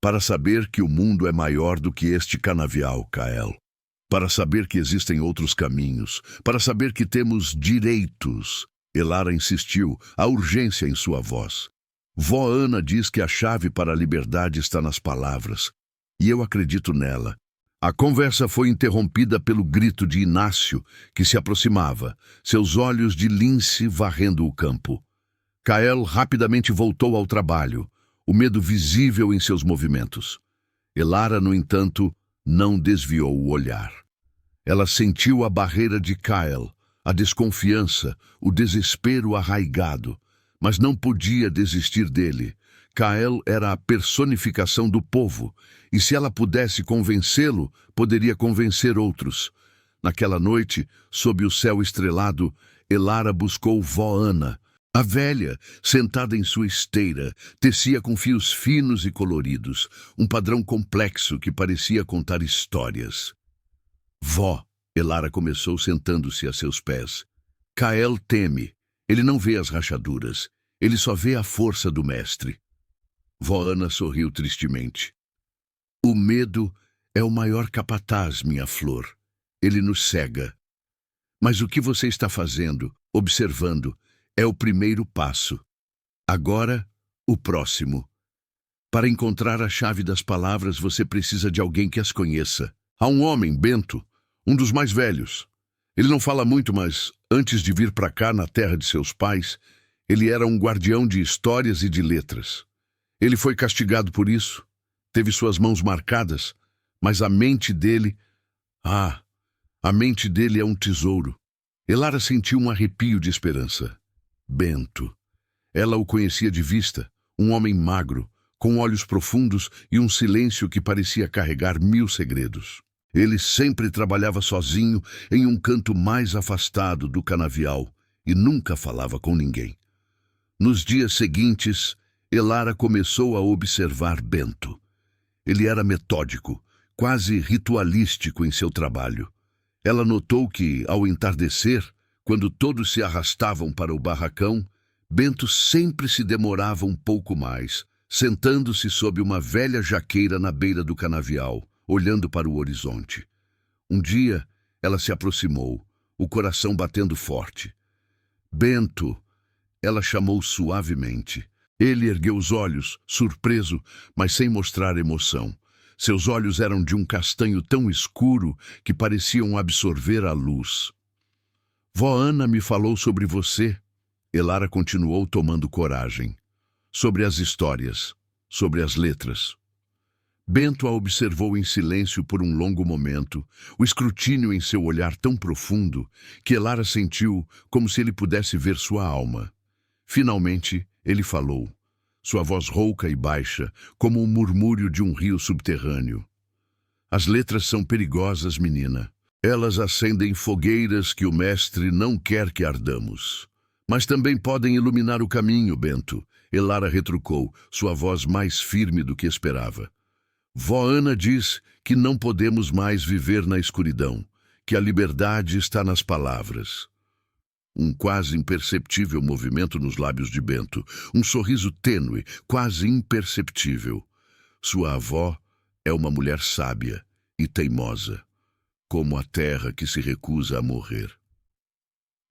Para saber que o mundo é maior do que este canavial, Kyle. Para saber que existem outros caminhos. Para saber que temos direitos." Elara insistiu, a urgência em sua voz. "Vó Ana diz que a chave para a liberdade está nas palavras. E eu acredito nela." A conversa foi interrompida pelo grito de Inácio, que se aproximava, seus olhos de lince varrendo o campo. Kyle rapidamente voltou ao trabalho, o medo visível em seus movimentos. Elara, no entanto, não desviou o olhar. Ela sentiu a barreira de Kyle, a desconfiança, o desespero arraigado, mas não podia desistir dele. Kyle era a personificação do povo, e se ela pudesse convencê-lo, poderia convencer outros. Naquela noite, sob o céu estrelado, Elara buscou vó Ana. A velha, sentada em sua esteira, tecia com fios finos e coloridos, um padrão complexo que parecia contar histórias. "Vó", Elara começou sentando-se a seus pés. "Kyle teme. Ele não vê as rachaduras. Ele só vê a força do mestre." Vó Ana sorriu tristemente. "O medo é o maior capataz, minha flor. Ele nos cega. Mas o que você está fazendo, observando, é o primeiro passo. Agora, o próximo. Para encontrar a chave das palavras, você precisa de alguém que as conheça. Há um homem, Bento, um dos mais velhos. Ele não fala muito, mas antes de vir para cá, na terra de seus pais, ele era um guardião de histórias e de letras. Ele foi castigado por isso, teve suas mãos marcadas, mas a mente dele... a mente dele é um tesouro." Elara sentiu um arrepio de esperança. Bento. Ela o conhecia de vista, um homem magro, com olhos profundos e um silêncio que parecia carregar 1000 segredos. Ele sempre trabalhava sozinho em um canto mais afastado do canavial e nunca falava com ninguém. Nos dias seguintes, Elara começou a observar Bento. Ele era metódico, quase ritualístico em seu trabalho. Ela notou que, ao entardecer, quando todos se arrastavam para o barracão, Bento sempre se demorava um pouco mais, sentando-se sob uma velha jaqueira na beira do canavial, olhando para o horizonte. Um dia, ela se aproximou, o coração batendo forte. Bento, ela chamou suavemente. Ele ergueu os olhos, surpreso, mas sem mostrar emoção. Seus olhos eram de um castanho tão escuro que pareciam absorver a luz. Vó Ana me falou sobre você. Elara continuou tomando coragem. Sobre as histórias, sobre as letras. Bento a observou em silêncio por um longo momento, o escrutínio em seu olhar tão profundo que Elara sentiu como se ele pudesse ver sua alma. Finalmente, ele falou, sua voz rouca e baixa, como o murmúrio de um rio subterrâneo. As letras são perigosas, menina. Elas acendem fogueiras que o mestre não quer que ardamos. Mas também podem iluminar o caminho, Bento. Elara retrucou, sua voz mais firme do que esperava. Vó Ana diz que não podemos mais viver na escuridão, que a liberdade está nas palavras. Um quase imperceptível movimento nos lábios de Bento, um sorriso tênue, quase imperceptível. Sua avó é uma mulher sábia e teimosa, como a terra que se recusa a morrer.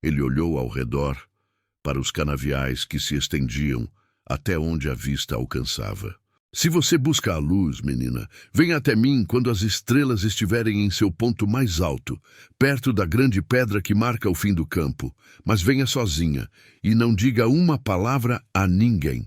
Ele olhou ao redor, para os canaviais que se estendiam até onde a vista alcançava. Se você busca a luz, menina, venha até mim quando as estrelas estiverem em seu ponto mais alto, perto da grande pedra que marca o fim do campo. Mas venha sozinha e não diga uma palavra a ninguém.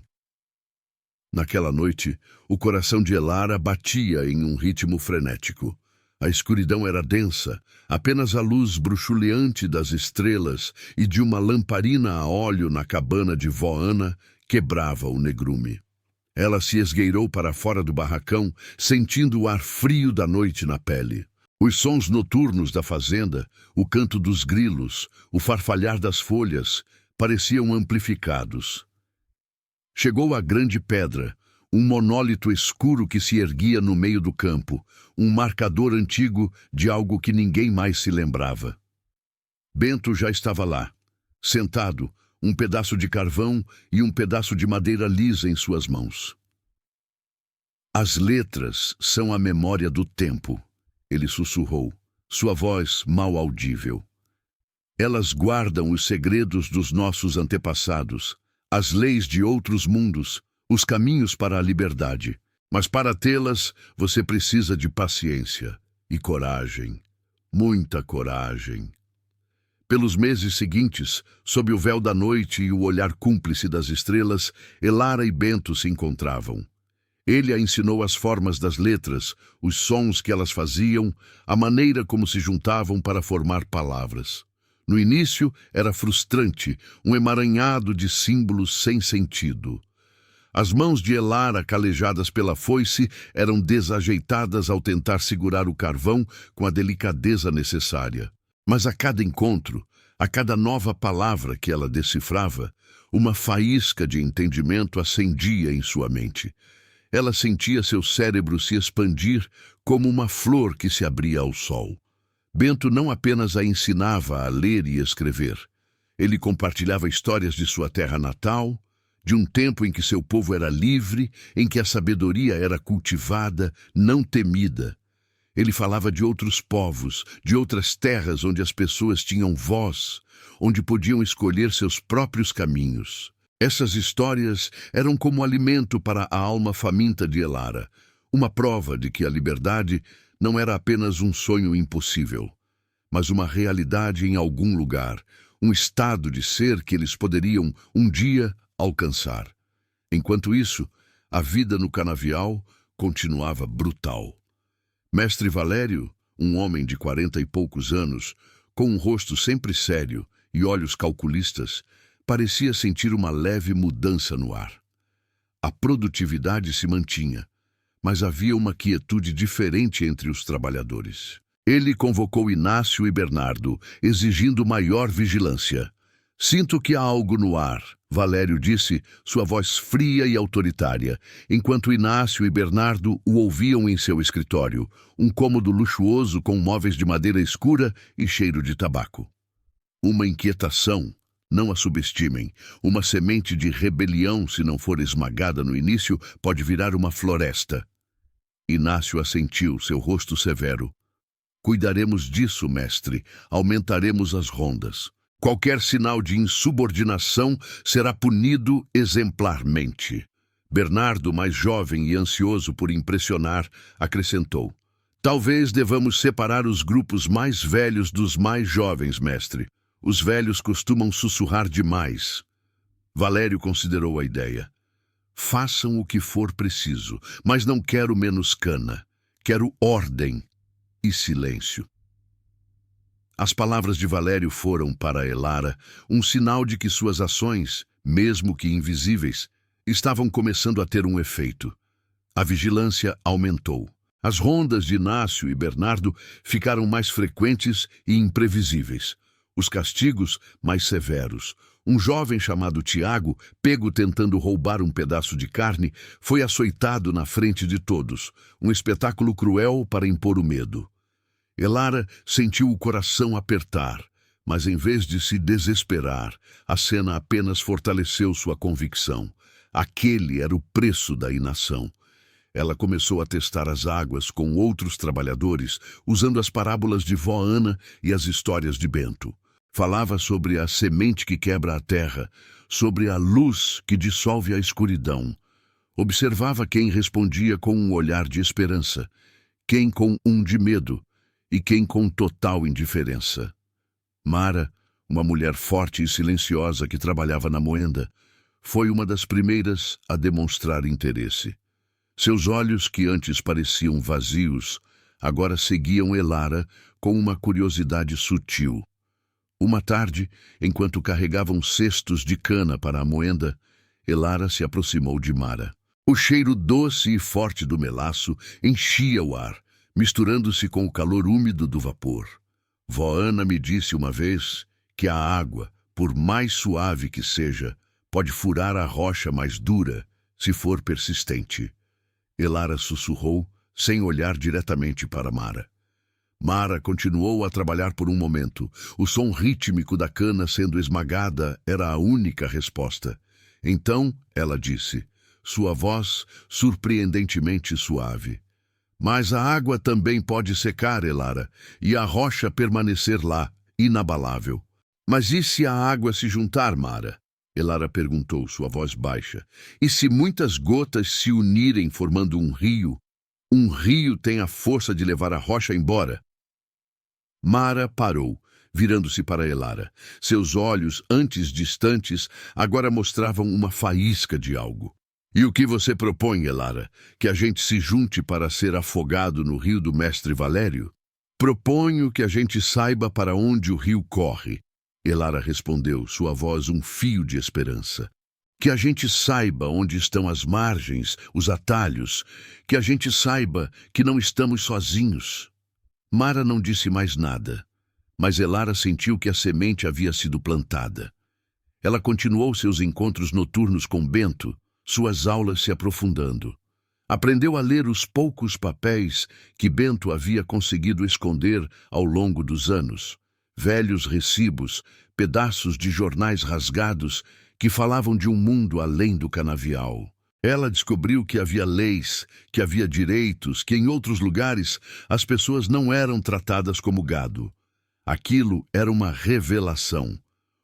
Naquela noite, o coração de Elara batia em um ritmo frenético. A escuridão era densa, apenas a luz bruxuleante das estrelas e de uma lamparina a óleo na cabana de vó Ana quebrava o negrume. Ela se esgueirou para fora do barracão, sentindo o ar frio da noite na pele. Os sons noturnos da fazenda, o canto dos grilos, o farfalhar das folhas, pareciam amplificados. Chegou à grande pedra, um monólito escuro que se erguia no meio do campo, um marcador antigo de algo que ninguém mais se lembrava. Bento já estava lá, sentado, um pedaço de carvão e um pedaço de madeira lisa em suas mãos. As letras são a memória do tempo, ele sussurrou, sua voz mal audível. Elas guardam os segredos dos nossos antepassados, as leis de outros mundos, os caminhos para a liberdade. Mas para tê-las, você precisa de paciência e coragem, muita coragem. Pelos meses seguintes, sob o véu da noite e o olhar cúmplice das estrelas, Elara e Bento se encontravam. Ele a ensinou as formas das letras, os sons que elas faziam, a maneira como se juntavam para formar palavras. No início, era frustrante, um emaranhado de símbolos sem sentido. As mãos de Elara, calejadas pela foice, eram desajeitadas ao tentar segurar o carvão com a delicadeza necessária. Mas a cada encontro, a cada nova palavra que ela decifrava, uma faísca de entendimento acendia em sua mente. Ela sentia seu cérebro se expandir como uma flor que se abria ao sol. Bento não apenas a ensinava a ler e escrever. Ele compartilhava histórias de sua terra natal, de um tempo em que seu povo era livre, em que a sabedoria era cultivada, não temida. Ele falava de outros povos, de outras terras onde as pessoas tinham voz, onde podiam escolher seus próprios caminhos. Essas histórias eram como alimento para a alma faminta de Elara, uma prova de que a liberdade não era apenas um sonho impossível, mas uma realidade em algum lugar, um estado de ser que eles poderiam, um dia, alcançar. Enquanto isso, a vida no canavial continuava brutal. Mestre Valério, um homem de 40 e poucos anos, com um rosto sempre sério e olhos calculistas, parecia sentir uma leve mudança no ar. A produtividade se mantinha, mas havia uma quietude diferente entre os trabalhadores. Ele convocou Inácio e Bernardo, exigindo maior vigilância. Sinto que há algo no ar, Valério disse, sua voz fria e autoritária, enquanto Inácio e Bernardo o ouviam em seu escritório, um cômodo luxuoso com móveis de madeira escura e cheiro de tabaco. Uma inquietação, não a subestimem, uma semente de rebelião, se não for esmagada no início, pode virar uma floresta. Inácio assentiu, seu rosto severo. Cuidaremos disso, mestre. Aumentaremos as rondas. Qualquer sinal de insubordinação será punido exemplarmente. Bernardo, mais jovem e ansioso por impressionar, acrescentou: Talvez devamos separar os grupos mais velhos dos mais jovens, mestre. Os velhos costumam sussurrar demais. Valério considerou a ideia. Façam o que for preciso, mas não quero menos cana. Quero ordem e silêncio. As palavras de Valério foram, para Elara, um sinal de que suas ações, mesmo que invisíveis, estavam começando a ter um efeito. A vigilância aumentou. As rondas de Inácio e Bernardo ficaram mais frequentes e imprevisíveis. Os castigos mais severos. Um jovem chamado Tiago, pego tentando roubar um pedaço de carne, foi açoitado na frente de todos. Um espetáculo cruel para impor o medo. Elara sentiu o coração apertar, mas em vez de se desesperar, a cena apenas fortaleceu sua convicção. Aquele era o preço da inação. Ela começou a testar as águas com outros trabalhadores, usando as parábolas de vó Ana e as histórias de Bento. Falava sobre a semente que quebra a terra, sobre a luz que dissolve a escuridão. Observava quem respondia com um olhar de esperança, quem com um de medo, e quem com total indiferença. Mara, uma mulher forte e silenciosa que trabalhava na moenda, foi uma das primeiras a demonstrar interesse. Seus olhos, que antes pareciam vazios, agora seguiam Elara com uma curiosidade sutil. Uma tarde, enquanto carregavam cestos de cana para a moenda, Elara se aproximou de Mara. O cheiro doce e forte do melaço enchia o ar, misturando-se com o calor úmido do vapor. Vó Ana me disse uma vez que a água, por mais suave que seja, pode furar a rocha mais dura se for persistente. Elara sussurrou, sem olhar diretamente para Mara. Mara continuou a trabalhar por um momento. O som rítmico da cana sendo esmagada era a única resposta. Então, ela disse, sua voz surpreendentemente suave: Mas a água também pode secar, Elara, e a rocha permanecer lá, inabalável. Mas e se a água se juntar, Mara? Elara perguntou, sua voz baixa. E se muitas gotas se unirem formando um rio tem a força de levar a rocha embora? Mara parou, virando-se para Elara. Seus olhos, antes distantes, agora mostravam uma faísca de algo. E o que você propõe, Elara? Que a gente se junte para ser afogado no rio do mestre Valério? Proponho que a gente saiba para onde o rio corre. Elara respondeu, sua voz um fio de esperança. Que a gente saiba onde estão as margens, os atalhos. Que a gente saiba que não estamos sozinhos. Mara não disse mais nada, mas Elara sentiu que a semente havia sido plantada. Ela continuou seus encontros noturnos com Bento, suas aulas se aprofundando. Aprendeu a ler os poucos papéis que Bento havia conseguido esconder ao longo dos anos. Velhos recibos, pedaços de jornais rasgados que falavam de um mundo além do canavial. Ela descobriu que havia leis, que havia direitos, que em outros lugares as pessoas não eram tratadas como gado. Aquilo era uma revelação.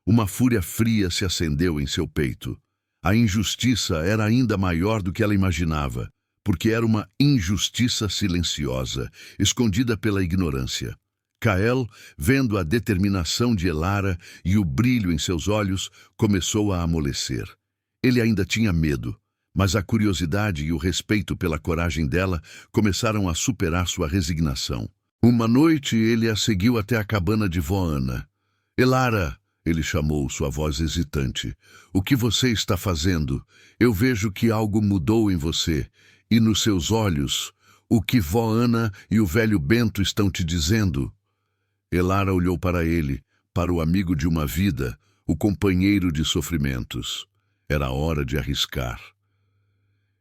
Uma fúria fria se acendeu em seu peito. A injustiça era ainda maior do que ela imaginava, porque era uma injustiça silenciosa, escondida pela ignorância. Kael, vendo a determinação de Elara e o brilho em seus olhos, começou a amolecer. Ele ainda tinha medo, mas a curiosidade e o respeito pela coragem dela começaram a superar sua resignação. Uma noite ele a seguiu até a cabana de vó Ana. Elara, ele chamou, sua voz hesitante. O que você está fazendo? Eu vejo que algo mudou em você, e nos seus olhos, o que vó Ana e o velho Bento estão te dizendo? Elara olhou para ele, para o amigo de uma vida, o companheiro de sofrimentos. Era hora de arriscar.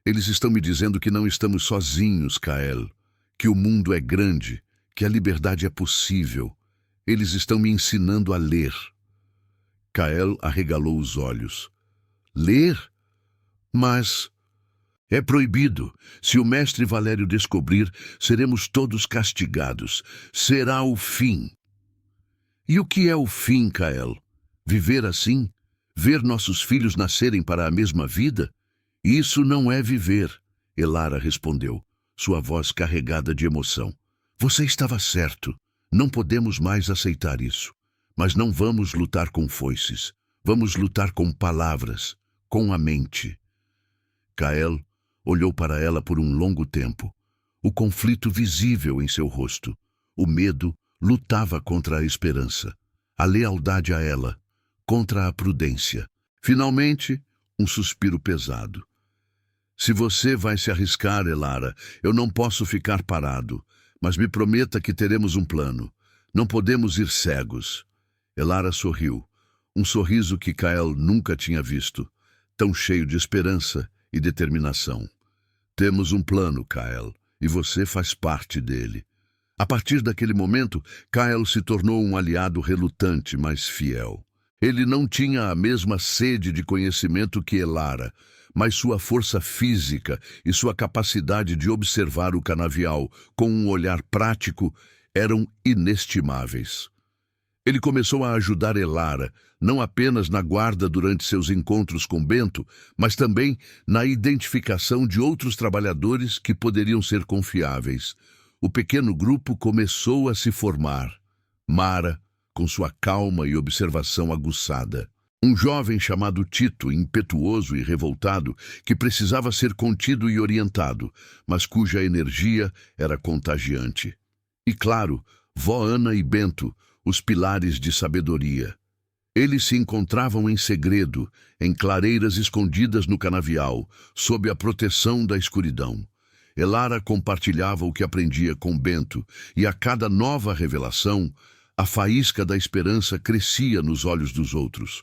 Eles estão me dizendo que não estamos sozinhos, Kael, que o mundo é grande, que a liberdade é possível. Eles estão me ensinando a ler. Kael arregalou os olhos. Ler? Mas... É proibido. Se o mestre Valério descobrir, seremos todos castigados. Será o fim. E o que é o fim, Kael? Viver assim? Ver nossos filhos nascerem para a mesma vida? Isso não é viver, Elara respondeu, sua voz carregada de emoção. Você estava certo. Não podemos mais aceitar isso. Mas não vamos lutar com foices. Vamos lutar com palavras, com a mente. Kael olhou para ela por um longo tempo. O conflito visível em seu rosto. O medo lutava contra a esperança. A lealdade a ela, contra a prudência. Finalmente, um suspiro pesado. Se você vai se arriscar, Elara, eu não posso ficar parado. Mas me prometa que teremos um plano. Não podemos ir cegos. Elara sorriu. Um sorriso que Kael nunca tinha visto. Tão cheio de esperança e determinação. Temos um plano, Kael, e você faz parte dele. A partir daquele momento, Kael se tornou um aliado relutante, mas fiel. Ele não tinha a mesma sede de conhecimento que Elara, mas sua força física e sua capacidade de observar o canavial com um olhar prático eram inestimáveis. Ele começou a ajudar Elara, não apenas na guarda durante seus encontros com Bento, mas também na identificação de outros trabalhadores que poderiam ser confiáveis. O pequeno grupo começou a se formar. Mara, com sua calma e observação aguçada. Um jovem chamado Tito, impetuoso e revoltado, que precisava ser contido e orientado, mas cuja energia era contagiante. E claro, vó Ana e Bento, os pilares de sabedoria. Eles se encontravam em segredo, em clareiras escondidas no canavial, sob a proteção da escuridão. Elara compartilhava o que aprendia com Bento, e a cada nova revelação, a faísca da esperança crescia nos olhos dos outros.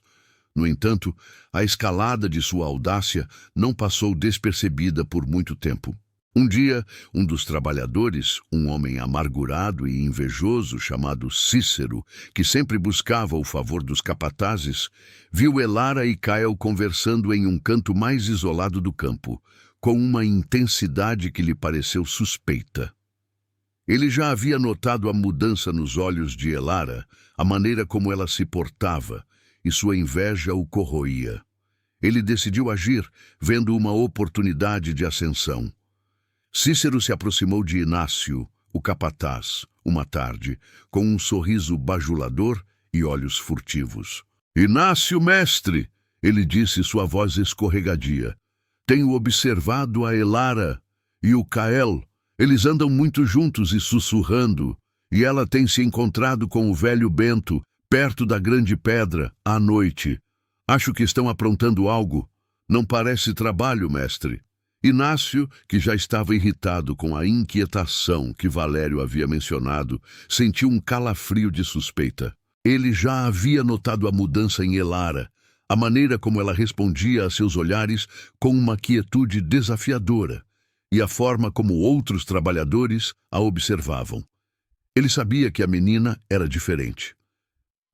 No entanto, a escalada de sua audácia não passou despercebida por muito tempo. Um dia, um dos trabalhadores, um homem amargurado e invejoso chamado Cícero, que sempre buscava o favor dos capatazes, viu Elara e Kael conversando em um canto mais isolado do campo, com uma intensidade que lhe pareceu suspeita. Ele já havia notado a mudança nos olhos de Elara, a maneira como ela se portava, e sua inveja o corroía. Ele decidiu agir, vendo uma oportunidade de ascensão. Cícero se aproximou de Inácio, o capataz, uma tarde, com um sorriso bajulador e olhos furtivos. "Inácio, mestre!" ele disse, sua voz escorregadia. "Tenho observado a Elara e o Kael. Eles andam muito juntos e sussurrando, e ela tem se encontrado com o velho Bento, perto da grande pedra, à noite. Acho que estão aprontando algo. Não parece trabalho, mestre." Inácio, que já estava irritado com a inquietação que Valério havia mencionado, sentiu um calafrio de suspeita. Ele já havia notado a mudança em Elara, a maneira como ela respondia a seus olhares com uma quietude desafiadora, e a forma como outros trabalhadores a observavam. Ele sabia que a menina era diferente.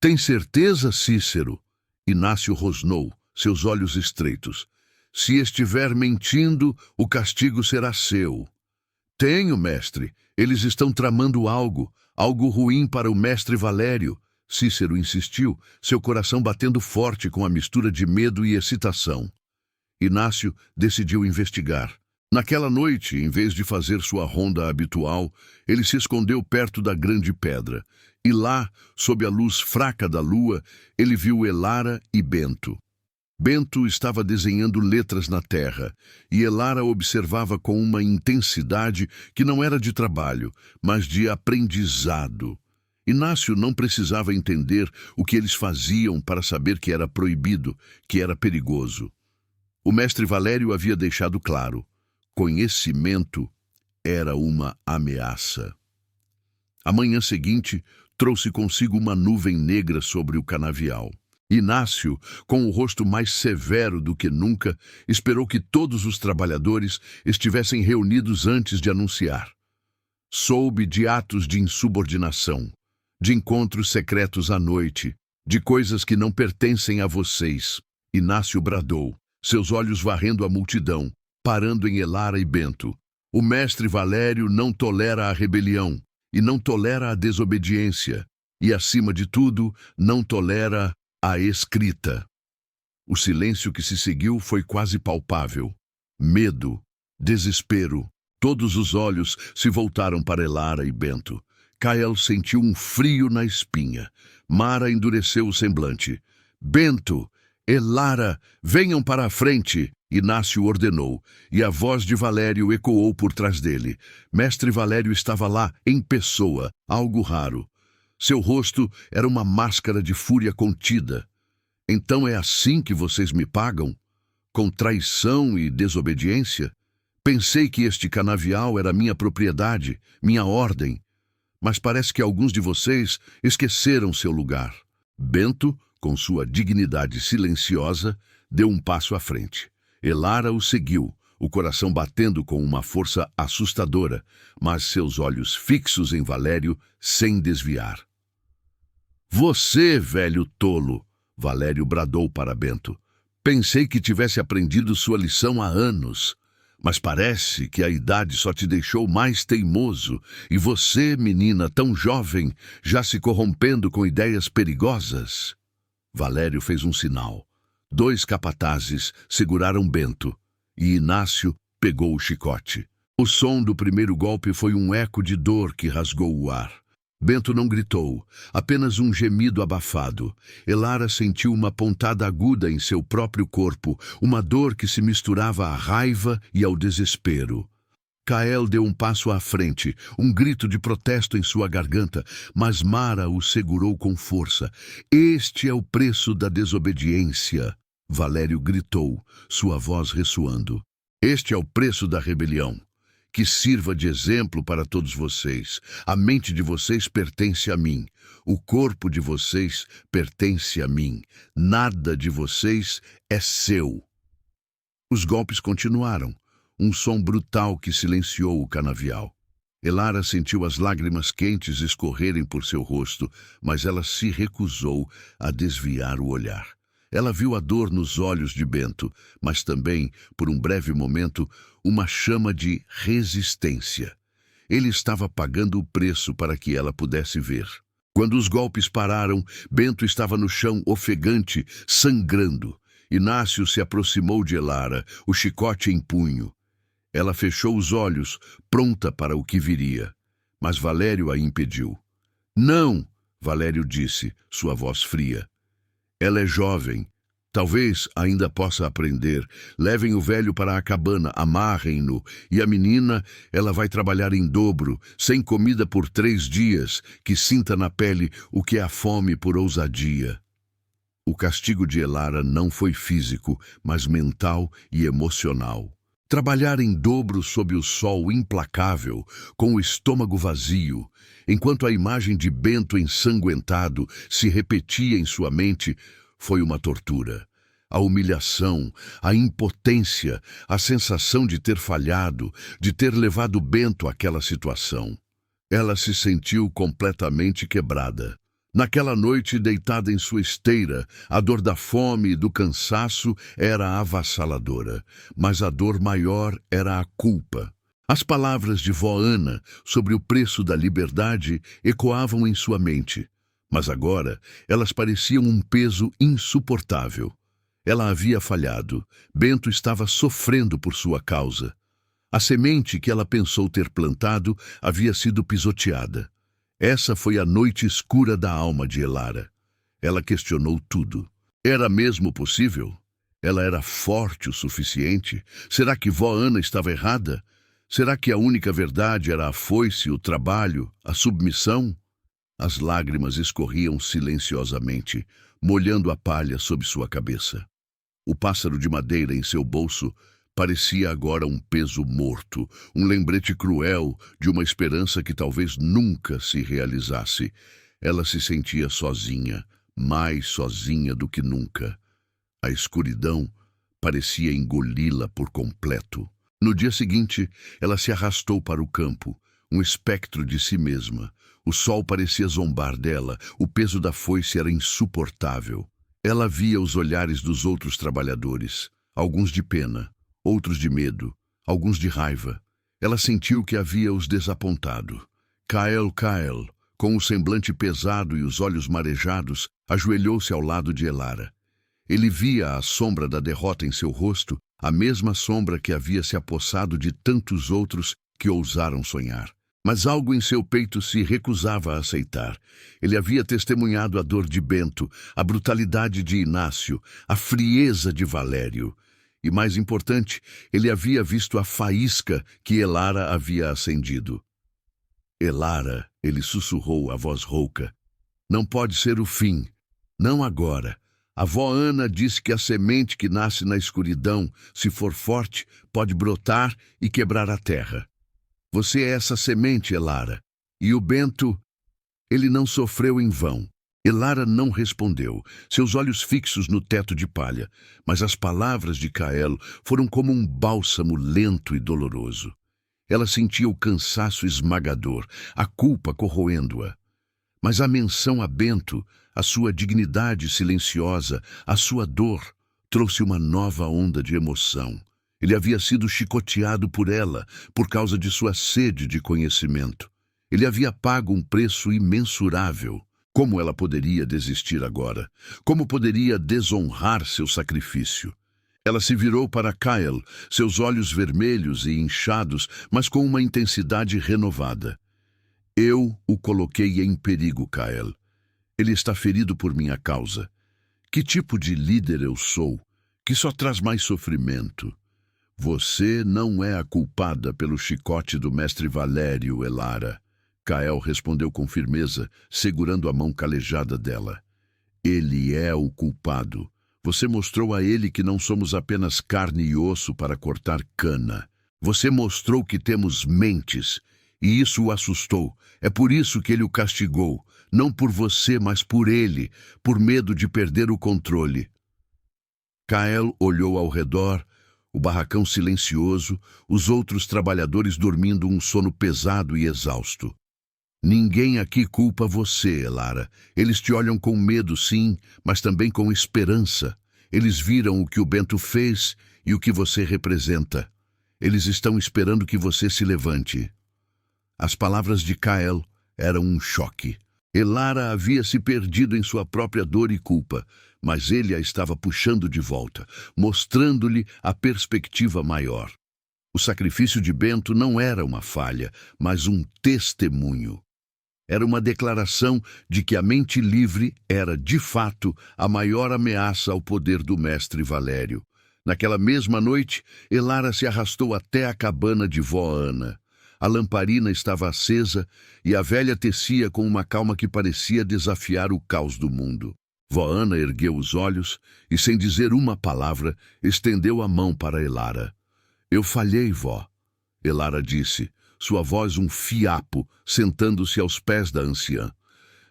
"Tem certeza, Cícero?" Inácio rosnou, seus olhos estreitos. "Se estiver mentindo, o castigo será seu." "Tenho, mestre. Eles estão tramando algo ruim para o mestre Valério." Cícero insistiu, seu coração batendo forte com a mistura de medo e excitação. Inácio decidiu investigar. Naquela noite, em vez de fazer sua ronda habitual, ele se escondeu perto da grande pedra. E lá, sob a luz fraca da lua, ele viu Elara e Bento. Bento estava desenhando letras na terra, e Elara observava com uma intensidade que não era de trabalho, mas de aprendizado. Inácio não precisava entender o que eles faziam para saber que era proibido, que era perigoso. O mestre Valério havia deixado claro: conhecimento era uma ameaça. A manhã seguinte trouxe consigo uma nuvem negra sobre o canavial. Inácio, com o rosto mais severo do que nunca, esperou que todos os trabalhadores estivessem reunidos antes de anunciar. Soube de atos de insubordinação, de encontros secretos à noite, de coisas que não pertencem a vocês. Inácio bradou, seus olhos varrendo a multidão. parando em Elara e Bento. O mestre Valério não tolera a rebelião e não tolera a desobediência e, acima de tudo, não tolera a escrita. O silêncio que se seguiu foi quase palpável. Medo, desespero. Todos os olhos se voltaram para Elara e Bento. Kael sentiu um frio na espinha. Mara endureceu o semblante. Bento, Elara, venham para a frente! Inácio ordenou, e a voz de Valério ecoou por trás dele. Mestre Valério estava lá, em pessoa, algo raro. Seu rosto era uma máscara de fúria contida. Então é assim que vocês me pagam? Com traição e desobediência? Pensei que este canavial era minha propriedade, minha ordem. Mas parece que alguns de vocês esqueceram seu lugar. Bento, com sua dignidade silenciosa, deu um passo à frente. Elara o seguiu, o coração batendo com uma força assustadora, mas seus olhos fixos em Valério, sem desviar. Você, velho tolo! Valério bradou para Bento. Pensei que tivesse aprendido sua lição há anos. Mas parece que a idade só te deixou mais teimoso, e você, menina tão jovem, já se corrompendo com ideias perigosas. Valério fez um sinal. 2 capatazes seguraram Bento, e Inácio pegou o chicote. O som do primeiro golpe foi um eco de dor que rasgou o ar. Bento não gritou, apenas um gemido abafado. Elara sentiu uma pontada aguda em seu próprio corpo, uma dor que se misturava à raiva e ao desespero. Kael deu um passo à frente, um grito de protesto em sua garganta, mas Mara o segurou com força. Este é o preço da desobediência, Valério gritou, sua voz ressoando. Este é o preço da rebelião. Que sirva de exemplo para todos vocês. A mente de vocês pertence a mim. O corpo de vocês pertence a mim. Nada de vocês é seu. Os golpes continuaram. Um som brutal que silenciou o canavial. Elara sentiu as lágrimas quentes escorrerem por seu rosto, mas ela se recusou a desviar o olhar. Ela viu a dor nos olhos de Bento, mas também, por um breve momento, uma chama de resistência. Ele estava pagando o preço para que ela pudesse ver. Quando os golpes pararam, Bento estava no chão ofegante, sangrando. Inácio se aproximou de Elara, o chicote em punho. Ela fechou os olhos, pronta para o que viria. Mas Valério a impediu. Não, Valério disse, sua voz fria. Ela é jovem. Talvez ainda possa aprender. Levem o velho para a cabana, amarrem-no. E a menina, ela vai trabalhar em dobro, sem comida por 3 dias, que sinta na pele o que é a fome por ousadia. O castigo de Elara não foi físico, mas mental e emocional. Trabalhar em dobro sob o sol implacável, com o estômago vazio, enquanto a imagem de Bento ensanguentado se repetia em sua mente, foi uma tortura. A humilhação, a impotência, a sensação de ter falhado, de ter levado Bento àquela situação. Ela se sentiu completamente quebrada. Naquela noite, deitada em sua esteira, a dor da fome e do cansaço era avassaladora, mas a dor maior era a culpa. As palavras de vó Ana sobre o preço da liberdade ecoavam em sua mente, mas agora elas pareciam um peso insuportável. Ela havia falhado. Bento estava sofrendo por sua causa. A semente que ela pensou ter plantado havia sido pisoteada. Essa foi a noite escura da alma de Elara. Ela questionou tudo. Era mesmo possível? Ela era forte o suficiente? Será que vó Ana estava errada? Será que a única verdade era a foice, o trabalho, a submissão? As lágrimas escorriam silenciosamente, molhando a palha sob sua cabeça. O pássaro de madeira em seu bolso parecia agora um peso morto, um lembrete cruel de uma esperança que talvez nunca se realizasse. Ela se sentia sozinha, mais sozinha do que nunca. A escuridão parecia engoli-la por completo. No dia seguinte, ela se arrastou para o campo, um espectro de si mesma. O sol parecia zombar dela, o peso da foice era insuportável. Ela via os olhares dos outros trabalhadores, alguns de pena, outros de medo, alguns de raiva. Ela sentiu que havia os desapontado. Kael, com o semblante pesado e os olhos marejados, ajoelhou-se ao lado de Elara. Ele via a sombra da derrota em seu rosto, a mesma sombra que havia se apossado de tantos outros que ousaram sonhar. Mas algo em seu peito se recusava a aceitar. Ele havia testemunhado a dor de Bento, a brutalidade de Inácio, a frieza de Valério. E, mais importante, ele havia visto a faísca que Elara havia acendido. Elara, ele sussurrou a voz rouca. Não pode ser o fim. Não agora. A avó Ana disse que a semente que nasce na escuridão, se for forte, pode brotar e quebrar a terra. Você é essa semente, Elara. E o Bento, ele não sofreu em vão. Elara não respondeu, seus olhos fixos no teto de palha, mas as palavras de Kael foram como um bálsamo lento e doloroso. Ela sentia o cansaço esmagador, a culpa corroendo-a. Mas a menção a Bento, a sua dignidade silenciosa, a sua dor, trouxe uma nova onda de emoção. Ele havia sido chicoteado por ela, por causa de sua sede de conhecimento. Ele havia pago um preço imensurável. Como ela poderia desistir agora? Como poderia desonrar seu sacrifício? Ela se virou para Kael, seus olhos vermelhos e inchados, mas com uma intensidade renovada. Eu o coloquei em perigo, Kael. Ele está ferido por minha causa. Que tipo de líder eu sou, que só traz mais sofrimento? Você não é a culpada pelo chicote do mestre Valério, Elara. Kael respondeu com firmeza, segurando a mão calejada dela. Ele é o culpado. Você mostrou a ele que não somos apenas carne e osso para cortar cana. Você mostrou que temos mentes, e isso o assustou. É por isso que ele o castigou, não por você, mas por ele, por medo de perder o controle. Kael olhou ao redor, o barracão silencioso, os outros trabalhadores dormindo um sono pesado e exausto. Ninguém aqui culpa você, Elara. Eles te olham com medo, sim, mas também com esperança. Eles viram o que o Bento fez e o que você representa. Eles estão esperando que você se levante. As palavras de Kael eram um choque. Elara havia se perdido em sua própria dor e culpa, mas ele a estava puxando de volta, mostrando-lhe a perspectiva maior. O sacrifício de Bento não era uma falha, mas um testemunho. Era uma declaração de que a mente livre era, de fato, a maior ameaça ao poder do mestre Valério. Naquela mesma noite, Elara se arrastou até a cabana de vó Ana. A lamparina estava acesa e a velha tecia com uma calma que parecia desafiar o caos do mundo. Vó Ana ergueu os olhos e, sem dizer uma palavra, estendeu a mão para Elara. Eu falhei, vó, Elara disse, sua voz um fiapo, sentando-se aos pés da anciã.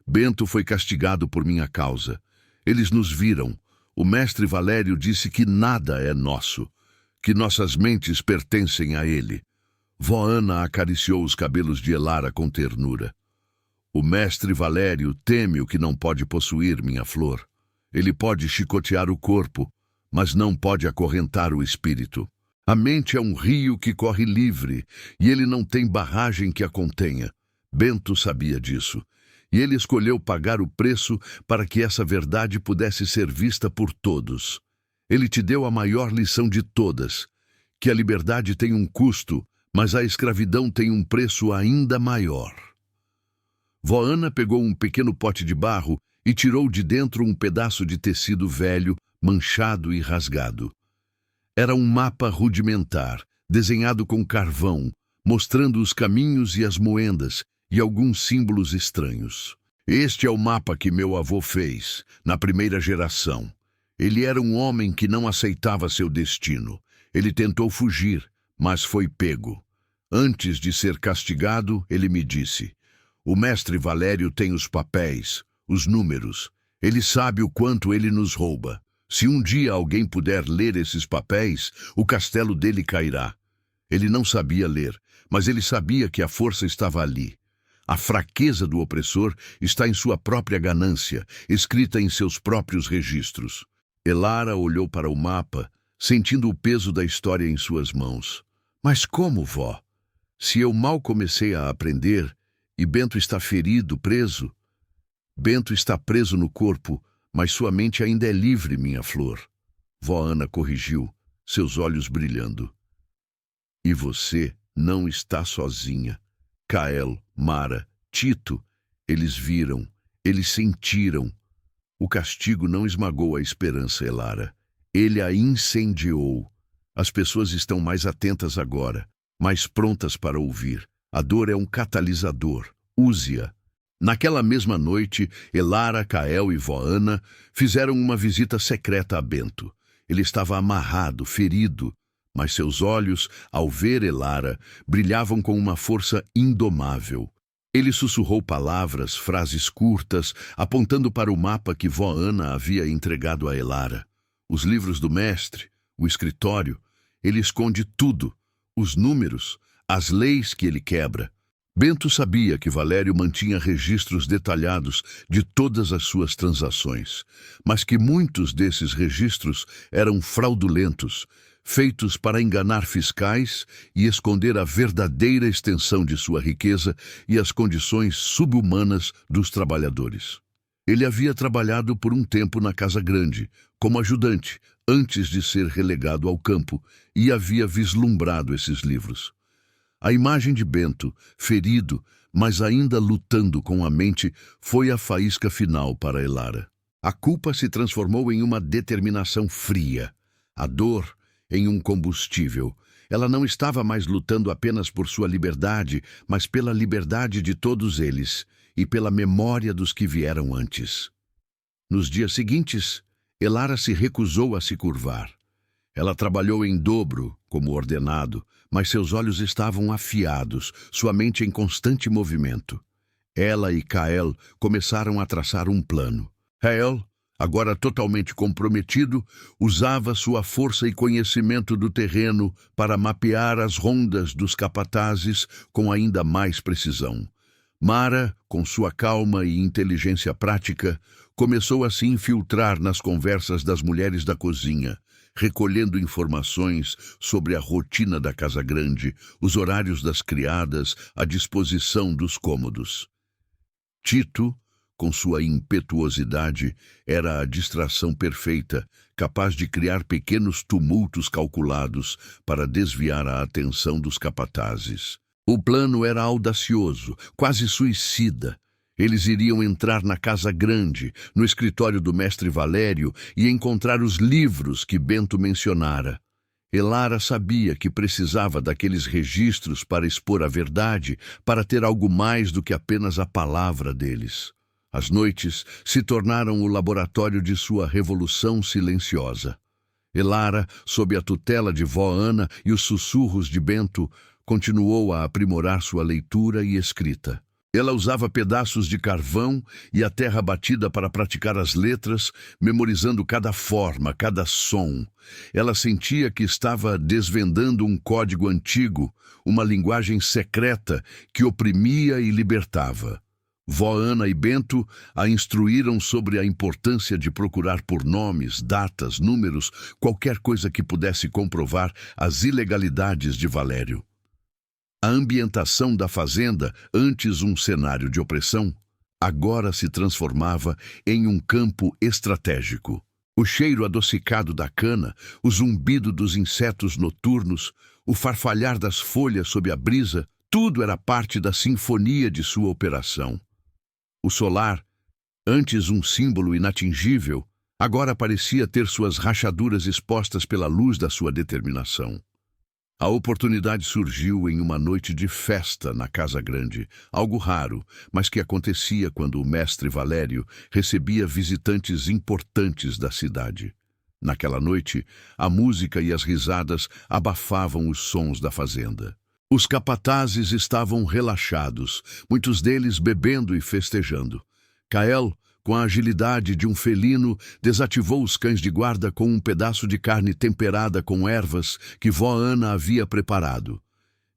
Bento foi castigado por minha causa. Eles nos viram. O mestre Valério disse que nada é nosso, que nossas mentes pertencem a ele. Vó Ana acariciou os cabelos de Elara com ternura. O mestre Valério teme o que não pode possuir, minha flor. Ele pode chicotear o corpo, mas não pode acorrentar o espírito. A mente é um rio que corre livre, e ele não tem barragem que a contenha. Bento sabia disso, e ele escolheu pagar o preço para que essa verdade pudesse ser vista por todos. Ele te deu a maior lição de todas, que a liberdade tem um custo, mas a escravidão tem um preço ainda maior. Vó Ana pegou um pequeno pote de barro e tirou de dentro um pedaço de tecido velho, manchado e rasgado. Era um mapa rudimentar, desenhado com carvão, mostrando os caminhos e as moendas e alguns símbolos estranhos. Este é o mapa que meu avô fez, na primeira geração. Ele era um homem que não aceitava seu destino. Ele tentou fugir, mas foi pego. Antes de ser castigado, ele me disse: o mestre Valério tem os papéis, os números. Ele sabe o quanto ele nos rouba. Se um dia alguém puder ler esses papéis, o castelo dele cairá. Ele não sabia ler, mas ele sabia que a força estava ali. A fraqueza do opressor está em sua própria ganância, escrita em seus próprios registros. Elara olhou para o mapa, sentindo o peso da história em suas mãos. Mas como, vó? Se eu mal comecei a aprender e Bento está ferido, preso? Bento está preso no corpo, mas sua mente ainda é livre, minha flor. Vó Ana corrigiu, seus olhos brilhando. E você não está sozinha. Kael, Mara, Tito, eles viram, eles sentiram. O castigo não esmagou a esperança, Elara. Ele a incendiou. As pessoas estão mais atentas agora, mais prontas para ouvir. A dor é um catalisador. Use-a. Naquela mesma noite, Elara, Kael e vó Ana fizeram uma visita secreta a Bento. Ele estava amarrado, ferido, mas seus olhos, ao ver Elara, brilhavam com uma força indomável. Ele sussurrou palavras, frases curtas, apontando para o mapa que vó Ana havia entregado a Elara. Os livros do mestre, o escritório, ele esconde tudo, os números, as leis que ele quebra. Bento sabia que Valério mantinha registros detalhados de todas as suas transações, mas que muitos desses registros eram fraudulentos, feitos para enganar fiscais e esconder a verdadeira extensão de sua riqueza e as condições subhumanas dos trabalhadores. Ele havia trabalhado por um tempo na Casa Grande, como ajudante, antes de ser relegado ao campo, e havia vislumbrado esses livros. A imagem de Bento, ferido, mas ainda lutando com a mente, foi a faísca final para Elara. A culpa se transformou em uma determinação fria. A dor em um combustível. Ela não estava mais lutando apenas por sua liberdade, mas pela liberdade de todos eles e pela memória dos que vieram antes. Nos dias seguintes, Elara se recusou a se curvar. Ela trabalhou em dobro, como ordenado, mas seus olhos estavam afiados, sua mente em constante movimento. Ela e Kael começaram a traçar um plano. Kael, agora totalmente comprometido, usava sua força e conhecimento do terreno para mapear as rondas dos capatazes com ainda mais precisão. Mara, com sua calma e inteligência prática, começou a se infiltrar nas conversas das mulheres da cozinha, recolhendo informações sobre a rotina da Casa Grande, os horários das criadas, a disposição dos cômodos. Tito, com sua impetuosidade, era a distração perfeita, capaz de criar pequenos tumultos calculados para desviar a atenção dos capatazes. O plano era audacioso, quase suicida. Eles iriam entrar na Casa Grande, no escritório do mestre Valério, e encontrar os livros que Bento mencionara. Elara sabia que precisava daqueles registros para expor a verdade, para ter algo mais do que apenas a palavra deles. As noites se tornaram o laboratório de sua revolução silenciosa. Elara, sob a tutela de vó Ana e os sussurros de Bento, continuou a aprimorar sua leitura e escrita. Ela usava pedaços de carvão e a terra batida para praticar as letras, memorizando cada forma, cada som. Ela sentia que estava desvendando um código antigo, uma linguagem secreta que oprimia e libertava. Vó Ana e Bento a instruíram sobre a importância de procurar por nomes, datas, números, qualquer coisa que pudesse comprovar as ilegalidades de Valério. A ambientação da fazenda, antes um cenário de opressão, agora se transformava em um campo estratégico. O cheiro adocicado da cana, o zumbido dos insetos noturnos, o farfalhar das folhas sob a brisa, tudo era parte da sinfonia de sua operação. O solar, antes um símbolo inatingível, agora parecia ter suas rachaduras expostas pela luz da sua determinação. A oportunidade surgiu em uma noite de festa na Casa Grande, algo raro, mas que acontecia quando o mestre Valério recebia visitantes importantes da cidade. Naquela noite, a música e as risadas abafavam os sons da fazenda. Os capatazes estavam relaxados, muitos deles bebendo e festejando. Kael, com a agilidade de um felino, desativou os cães de guarda com um pedaço de carne temperada com ervas que vó Ana havia preparado.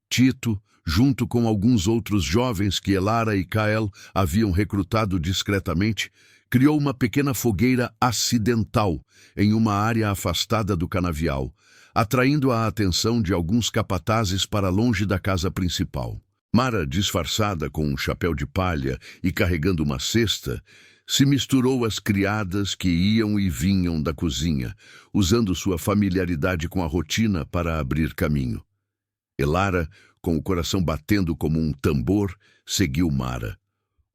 Tito, junto com alguns outros jovens que Elara e Kael haviam recrutado discretamente, Criou uma pequena fogueira acidental em uma área afastada do canavial, atraindo a atenção de alguns capatazes para longe da casa principal. Mara, disfarçada com um chapéu de palha e carregando uma cesta, se misturou às criadas que iam e vinham da cozinha, usando sua familiaridade com a rotina para abrir caminho. Elara, com o coração batendo como um tambor, seguiu Mara.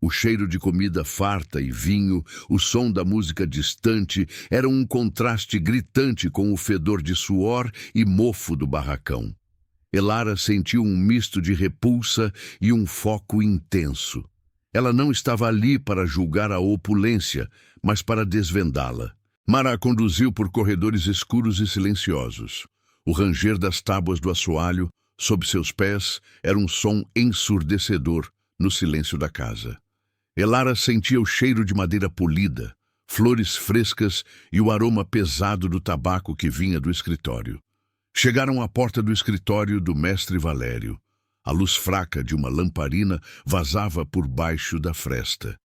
O cheiro de comida farta e vinho, o som da música distante, eram um contraste gritante com o fedor de suor e mofo do barracão. Elara sentiu um misto de repulsa e um foco intenso. Ela não estava ali para julgar a opulência, mas para desvendá-la. Mara a conduziu por corredores escuros e silenciosos. O ranger das tábuas do assoalho, sob seus pés, era um som ensurdecedor no silêncio da casa. Elara sentia o cheiro de madeira polida, flores frescas e o aroma pesado do tabaco que vinha do escritório. Chegaram à porta do escritório do mestre Valério. A luz fraca de uma lamparina vazava por baixo da fresta.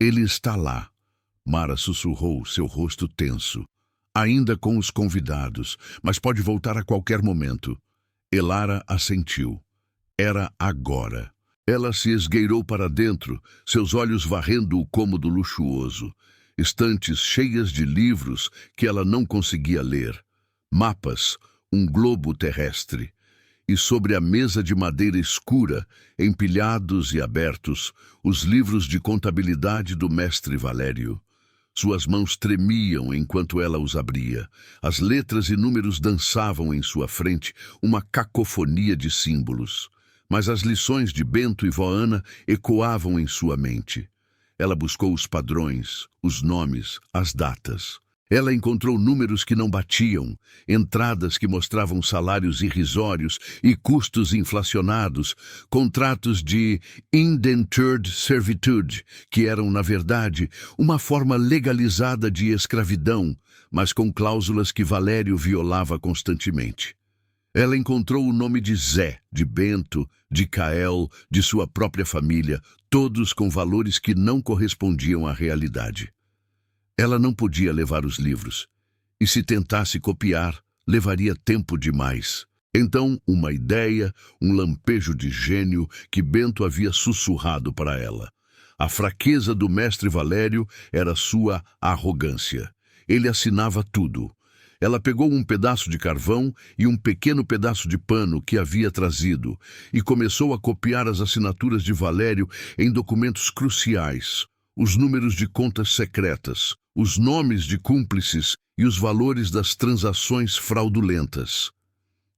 Ele está lá, Mara sussurrou, seu rosto tenso. Ainda com os convidados, mas pode voltar a qualquer momento. Elara assentiu. Era agora. Ela se esgueirou para dentro, seus olhos varrendo o cômodo luxuoso. Estantes cheias de livros que ela não conseguia ler. Mapas, um globo terrestre. E sobre a mesa de madeira escura, empilhados e abertos, os livros de contabilidade do mestre Valério. Suas mãos tremiam enquanto ela os abria. As letras e números dançavam em sua frente, uma cacofonia de símbolos. Mas as lições de Bento e vó Ana ecoavam em sua mente. Ela buscou os padrões, os nomes, as datas. Ela encontrou números que não batiam, entradas que mostravam salários irrisórios e custos inflacionados, contratos de indentured servitude, que eram, na verdade, uma forma legalizada de escravidão, mas com cláusulas que Valério violava constantemente. Ela encontrou o nome de Zé, de Bento, de Cael, de sua própria família, todos com valores que não correspondiam à realidade. Ela não podia levar os livros, e se tentasse copiar, levaria tempo demais. Então, uma ideia, um lampejo de gênio que Bento havia sussurrado para ela. A fraqueza do mestre Valério era sua arrogância. Ele assinava tudo. Ela pegou um pedaço de carvão e um pequeno pedaço de pano que havia trazido e começou a copiar as assinaturas de Valério em documentos cruciais, os números de contas secretas, os nomes de cúmplices e os valores das transações fraudulentas.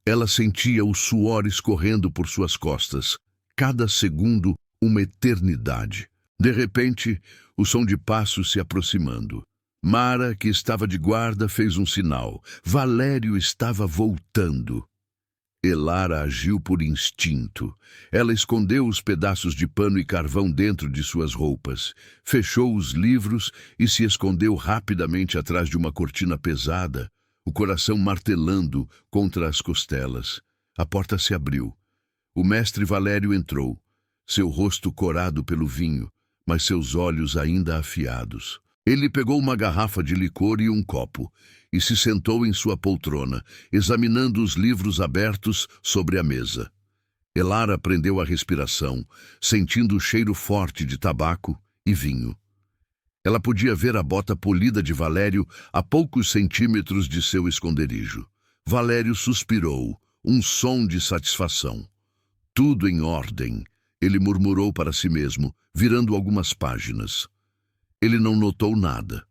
Ela sentia o suor escorrendo por suas costas, cada segundo uma eternidade. De repente, o som de passos se aproximando. Mara, que estava de guarda, fez um sinal. Valério estava voltando. Elara agiu por instinto. Ela escondeu os pedaços de pano e carvão dentro de suas roupas, fechou os livros e se escondeu rapidamente atrás de uma cortina pesada, o coração martelando contra as costelas. A porta se abriu. O mestre Valério entrou, seu rosto corado pelo vinho, mas seus olhos ainda afiados. Ele pegou uma garrafa de licor e um copo, e se sentou em sua poltrona, examinando os livros abertos sobre a mesa. Elara prendeu a respiração, sentindo o cheiro forte de tabaco e vinho. Ela podia ver a bota polida de Valério a poucos centímetros de seu esconderijo. Valério suspirou, um som de satisfação. Tudo em ordem, ele murmurou para si mesmo, virando algumas páginas. Ele não notou nada.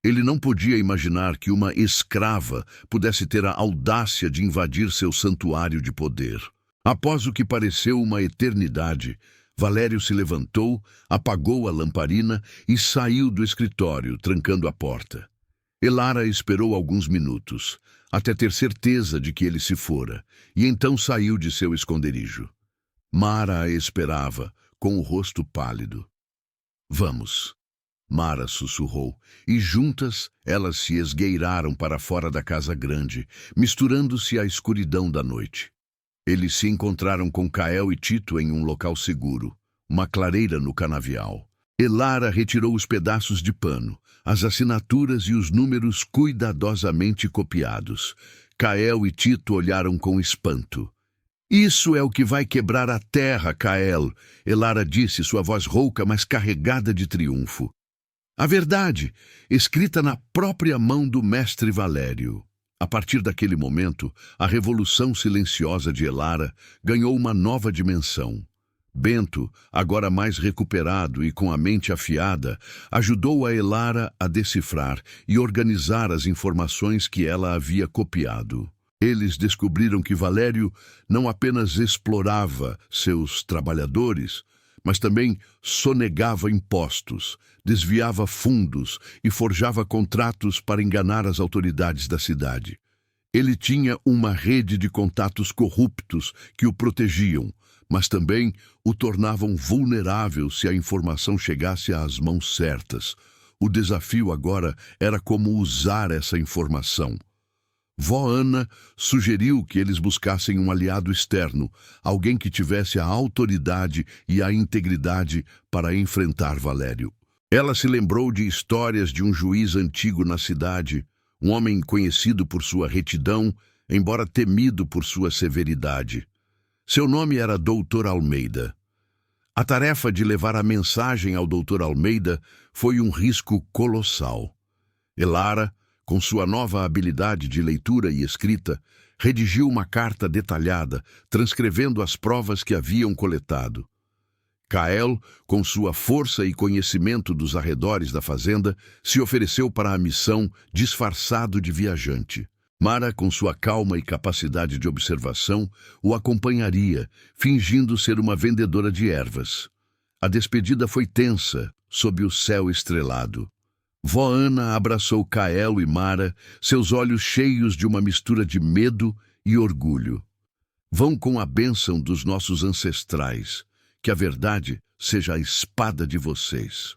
Ele não podia imaginar que uma escrava pudesse ter a audácia de invadir seu santuário de poder. Após o que pareceu uma eternidade, Valério se levantou, apagou a lamparina e saiu do escritório, trancando a porta. Elara esperou alguns minutos, até ter certeza de que ele se fora, e então saiu de seu esconderijo. Mara a esperava, com o rosto pálido. "Vamos." Mara sussurrou, e juntas elas se esgueiraram para fora da casa grande, misturando-se à escuridão da noite. Eles se encontraram com Cael e Tito em um local seguro, uma clareira no canavial. Elara retirou os pedaços de pano, as assinaturas e os números cuidadosamente copiados. Kael e Tito olharam com espanto. Isso é o que vai quebrar a terra, Kael, Elara disse, sua voz rouca, mas carregada de triunfo. A verdade, escrita na própria mão do mestre Valério. A partir daquele momento, a revolução silenciosa de Elara ganhou uma nova dimensão. Bento, agora mais recuperado e com a mente afiada, ajudou a Elara a decifrar e organizar as informações que ela havia copiado. Eles descobriram que Valério não apenas explorava seus trabalhadores, mas também sonegava impostos, desviava fundos e forjava contratos para enganar as autoridades da cidade. Ele tinha uma rede de contatos corruptos que o protegiam, mas também o tornavam vulnerável se a informação chegasse às mãos certas. O desafio agora era como usar essa informação. Vó Ana sugeriu que eles buscassem um aliado externo, alguém que tivesse a autoridade e a integridade para enfrentar Valério. Ela se lembrou de histórias de um juiz antigo na cidade, um homem conhecido por sua retidão, embora temido por sua severidade. Seu nome era Doutor Almeida. A tarefa de levar a mensagem ao Doutor Almeida foi um risco colossal. Elara, com sua nova habilidade de leitura e escrita, redigiu uma carta detalhada, transcrevendo as provas que haviam coletado. Kael, com sua força e conhecimento dos arredores da fazenda, se ofereceu para a missão disfarçado de viajante. Mara, com sua calma e capacidade de observação, o acompanharia, fingindo ser uma vendedora de ervas. A despedida foi tensa, sob o céu estrelado. Vó Ana abraçou Kael e Mara, seus olhos cheios de uma mistura de medo e orgulho. Vão com a bênção dos nossos ancestrais, que a verdade seja a espada de vocês.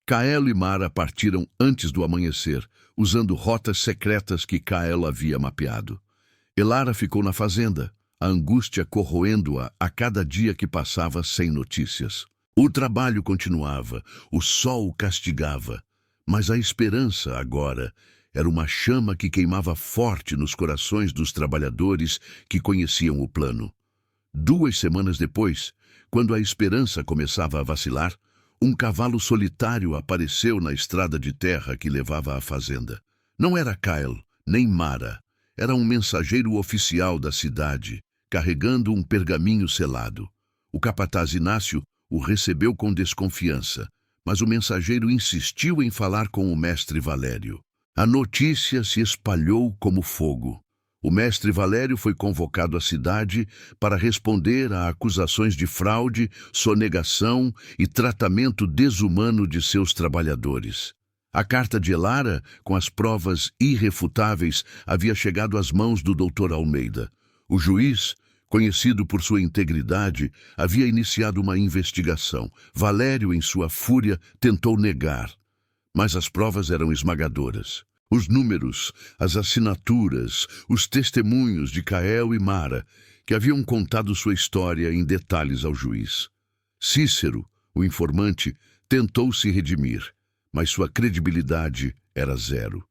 Kael e Mara partiram antes do amanhecer, usando rotas secretas que Kael havia mapeado. Elara ficou na fazenda, a angústia corroendo-a a cada dia que passava sem notícias. O trabalho continuava, o sol castigava, mas a esperança agora era uma chama que queimava forte nos corações dos trabalhadores que conheciam o plano. 2 semanas depois, quando a esperança começava a vacilar, um cavalo solitário apareceu na estrada de terra que levava à fazenda. Não era Kael, nem Mara. Era um mensageiro oficial da cidade, carregando um pergaminho selado. O capataz Inácio o recebeu com desconfiança, mas o mensageiro insistiu em falar com o mestre Valério. A notícia se espalhou como fogo. O mestre Valério foi convocado à cidade para responder a acusações de fraude, sonegação e tratamento desumano de seus trabalhadores. A carta de Elara, com as provas irrefutáveis, havia chegado às mãos do doutor Almeida. O juiz, conhecido por sua integridade, havia iniciado uma investigação. Valério, em sua fúria, tentou negar, mas as provas eram esmagadoras. Os números, as assinaturas, os testemunhos de Kael e Mara, que haviam contado sua história em detalhes ao juiz. Cícero, o informante, tentou se redimir, mas sua credibilidade era zero.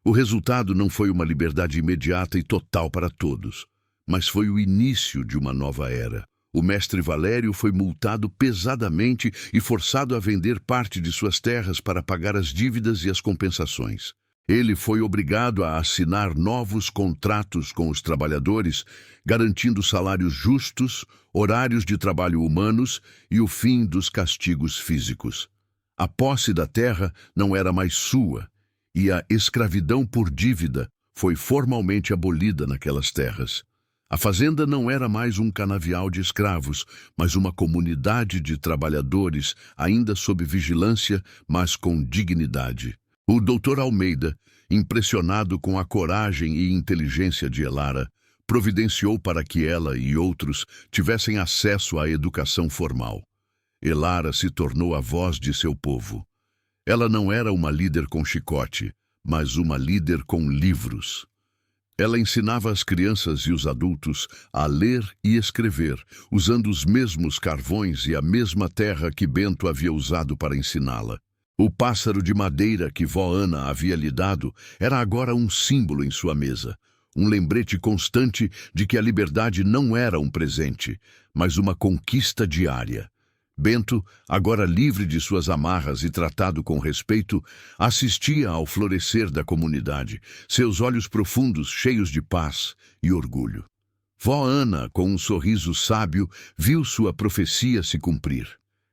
O resultado não foi uma liberdade imediata e total para todos, mas foi o início de uma nova era. O mestre Valério foi multado pesadamente e forçado a vender parte de suas terras para pagar as dívidas e as compensações. Ele foi obrigado a assinar novos contratos com os trabalhadores, garantindo salários justos, horários de trabalho humanos e o fim dos castigos físicos. A posse da terra não era mais sua, e a escravidão por dívida foi formalmente abolida naquelas terras. A fazenda não era mais um canavial de escravos, mas uma comunidade de trabalhadores, ainda sob vigilância, mas com dignidade. O doutor Almeida, impressionado com a coragem e inteligência de Elara, providenciou para que ela e outros tivessem acesso à educação formal. Elara se tornou a voz de seu povo. Ela não era uma líder com chicote, mas uma líder com livros. Ela ensinava as crianças e os adultos a ler e escrever, usando os mesmos carvões e a mesma terra que Bento havia usado para ensiná-la. O pássaro de madeira que vó Ana havia lhe dado era agora um símbolo em sua mesa, um lembrete constante de que a liberdade não era um presente, mas uma conquista diária. Bento, agora livre de suas amarras e tratado com respeito, assistia ao florescer da comunidade, seus olhos profundos cheios de paz e orgulho. Vó Ana, com um sorriso sábio, viu sua profecia se cumprir.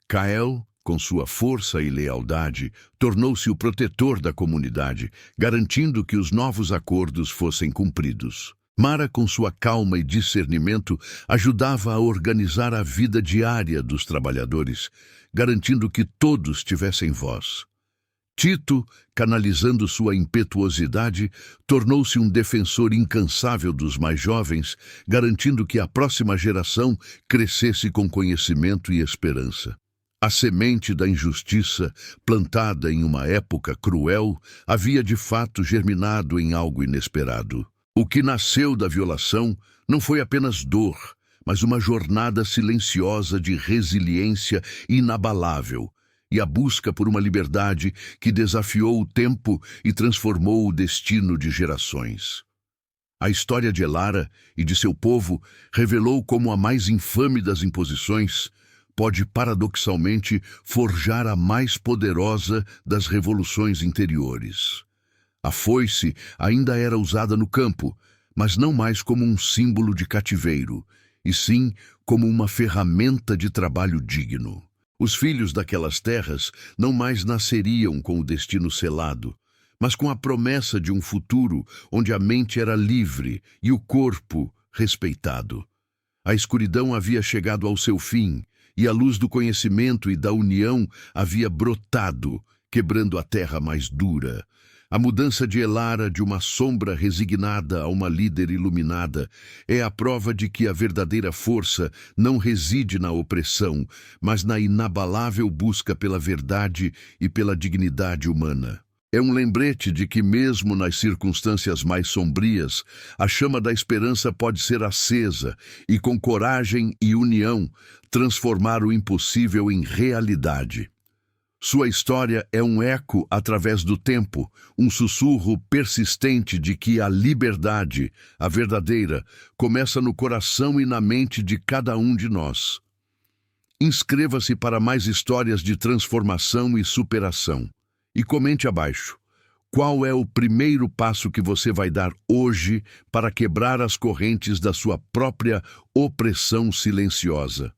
Cael, com sua força e lealdade, tornou-se o protetor da comunidade, garantindo que os novos acordos fossem cumpridos. Mara, com sua calma e discernimento, ajudava a organizar a vida diária dos trabalhadores, garantindo que todos tivessem voz. Tito, canalizando sua impetuosidade, tornou-se um defensor incansável dos mais jovens, garantindo que a próxima geração crescesse com conhecimento e esperança. A semente da injustiça, plantada em uma época cruel, havia de fato germinado em algo inesperado. O que nasceu da violação não foi apenas dor, mas uma jornada silenciosa de resiliência inabalável e a busca por uma liberdade que desafiou o tempo e transformou o destino de gerações. A história de Elara e de seu povo revelou como a mais infame das imposições pode paradoxalmente forjar a mais poderosa das revoluções interiores. A foice ainda era usada no campo, mas não mais como um símbolo de cativeiro, e sim como uma ferramenta de trabalho digno. Os filhos daquelas terras não mais nasceriam com o destino selado, mas com a promessa de um futuro onde a mente era livre e o corpo respeitado. A escuridão havia chegado ao seu fim, e a luz do conhecimento e da união havia brotado, quebrando a terra mais dura. A mudança de Elara de uma sombra resignada a uma líder iluminada é a prova de que a verdadeira força não reside na opressão, mas na inabalável busca pela verdade e pela dignidade humana. É um lembrete de que mesmo nas circunstâncias mais sombrias, a chama da esperança pode ser acesa e, com coragem e união, transformar o impossível em realidade. Sua história é um eco através do tempo, um sussurro persistente de que a liberdade, a verdadeira, começa no coração e na mente de cada um de nós. Inscreva-se para mais histórias de transformação e superação. E comente abaixo. Qual é o primeiro passo que você vai dar hoje para quebrar as correntes da sua própria opressão silenciosa?